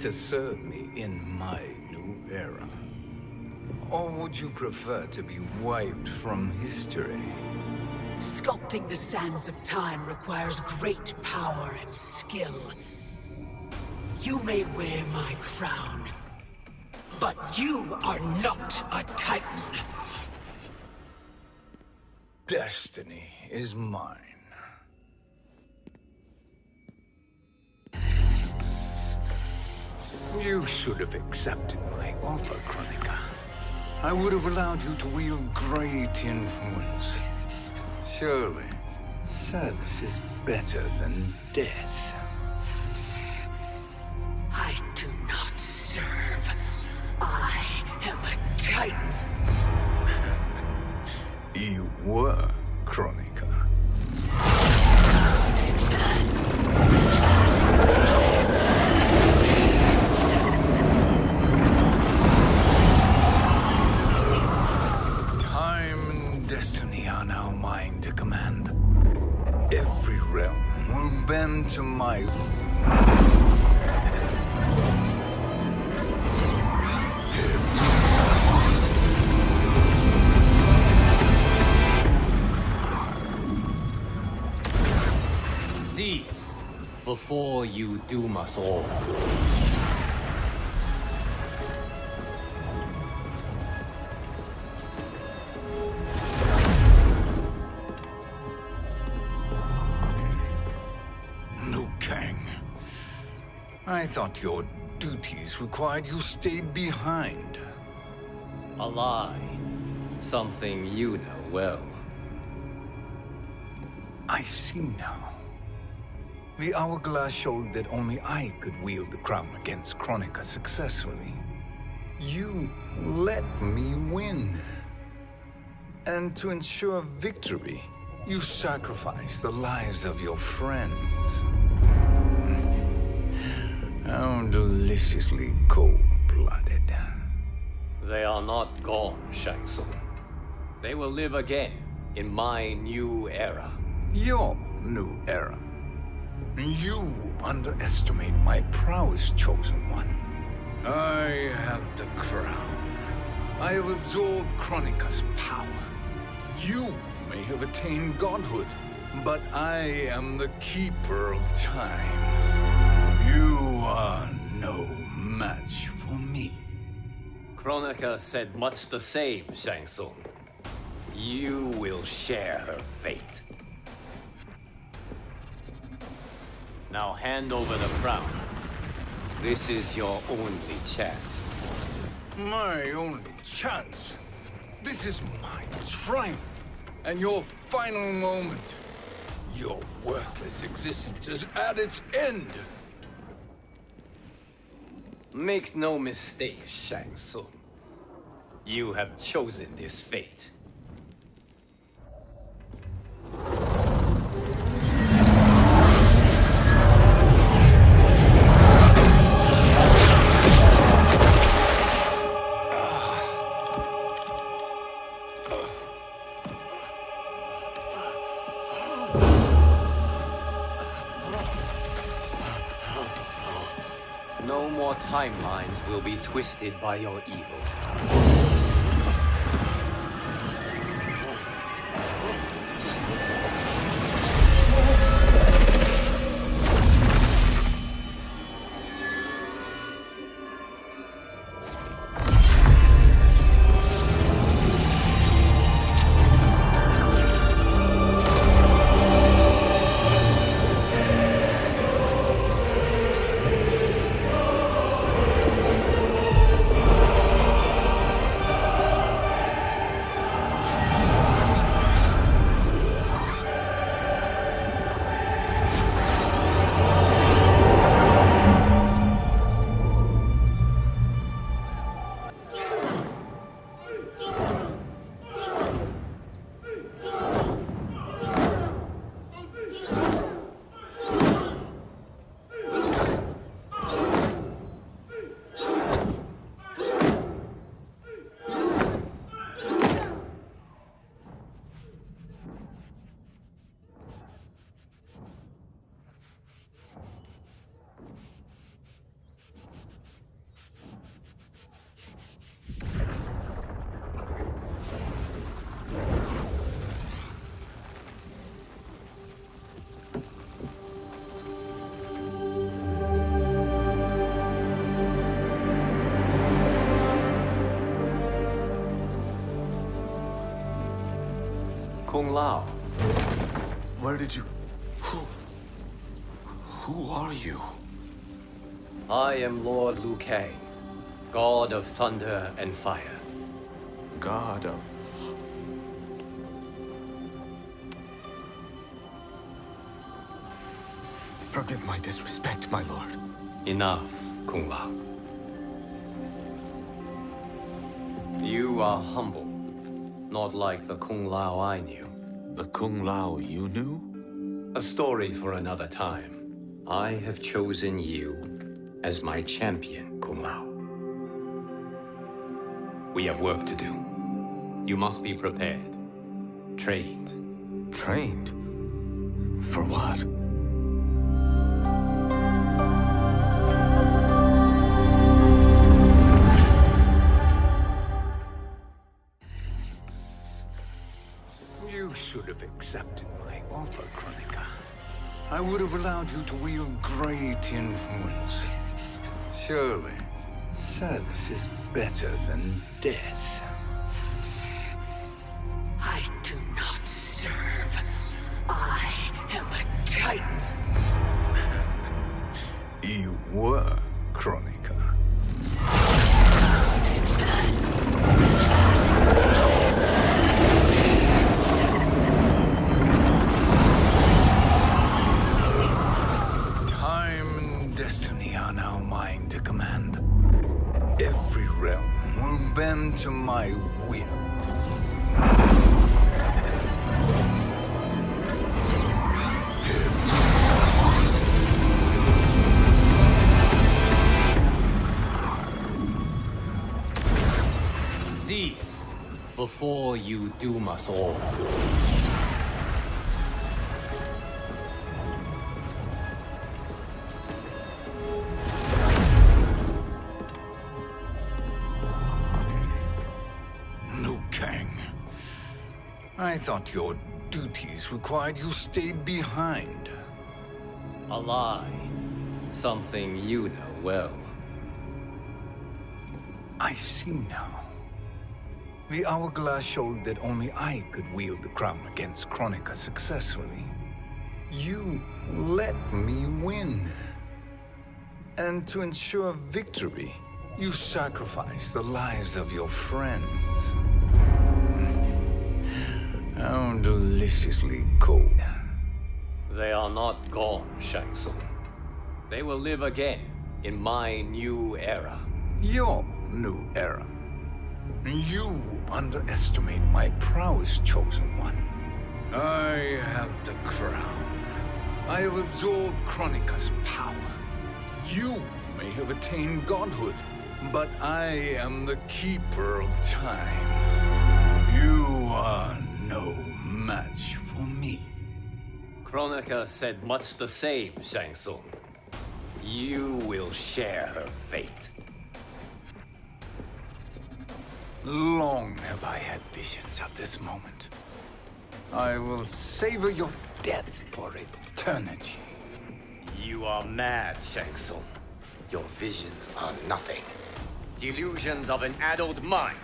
to serve me in my new era. Or would you prefer to be wiped from history? Sculpting the sands of time requires great power and skill. You may wear my crown, but you are not a Titan. Destiny is mine. You should have accepted my offer, Kronika. I would have allowed you to wield great influence. Surely, service is better than death. I do not serve. I am a Titan. You were, Kronika. Time and destiny are now mine to command. Every realm will bend to my will. Cease, before you doom us all. Liu Kang. I thought your duties required you stayed behind. A lie. Something you know well. I see now. The hourglass showed that only I could wield the crown against Kronika successfully. You let me win. And to ensure victory, you sacrificed the lives of your friends. How deliciously cold-blooded. They are not gone, Shang Tsung. They will live again in my new era. Your new era. You underestimate my prowess, Chosen One. I have the crown. I have absorbed Kronika's power. You may have attained godhood, but I am the keeper of time. You are no match for me. Kronika said much the same, Shang Tsung. You will share her fate. Now hand over the crown. This is your only chance. My only chance? This is my triumph. And your final moment. Your worthless existence is at its end. Make no mistake, Shang Tsung. You have chosen this fate. No more timelines will be twisted by your evil. Kung Lao. Where did you... Who are you? I am Lord Liu Kang, God of Thunder and Fire. God of... Forgive my disrespect, my lord. Enough, Kung Lao. You are humble, not like the Kung Lao I knew. The Kung Lao you knew? A story for another time. I have chosen you as my champion, Kung Lao. We have work to do. You must be prepared. Trained. Trained? For what? You should have accepted my offer, Kronika. I would have allowed you to wield great influence. Surely, service is better than death. I do not serve. I am a Titan. You were Kronika. Time and destiny are now mine to command. Every realm will bend to my will. Cease before you doom us all. Liu Kang. I thought your duties required you stayed behind. A lie. Something you know well. I see now. The hourglass showed that only I could wield the crown against Kronika successfully. You let me win. And to ensure victory, you sacrificed the lives of your friends. How deliciously cold. They are not gone, Shang Tsung. They will live again in my new era. Your new era. You underestimate my prowess, Chosen One. I have the crown. I have absorbed Kronika's power. You may have attained godhood, but I am the keeper of time. You are no match for me. Kronika said much the same, Shang Tsung. You will share her fate. Long have I had visions of this moment. I will savor your death for eternity. You are mad, Shang Tsung. Your visions are nothing. Delusions of an addled mind.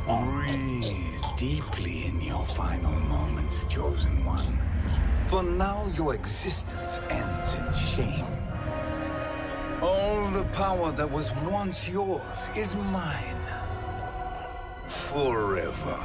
Breathe deeply in your final moments, Chosen One. For now, your existence ends in shame. All the power that was once yours is mine. Forever.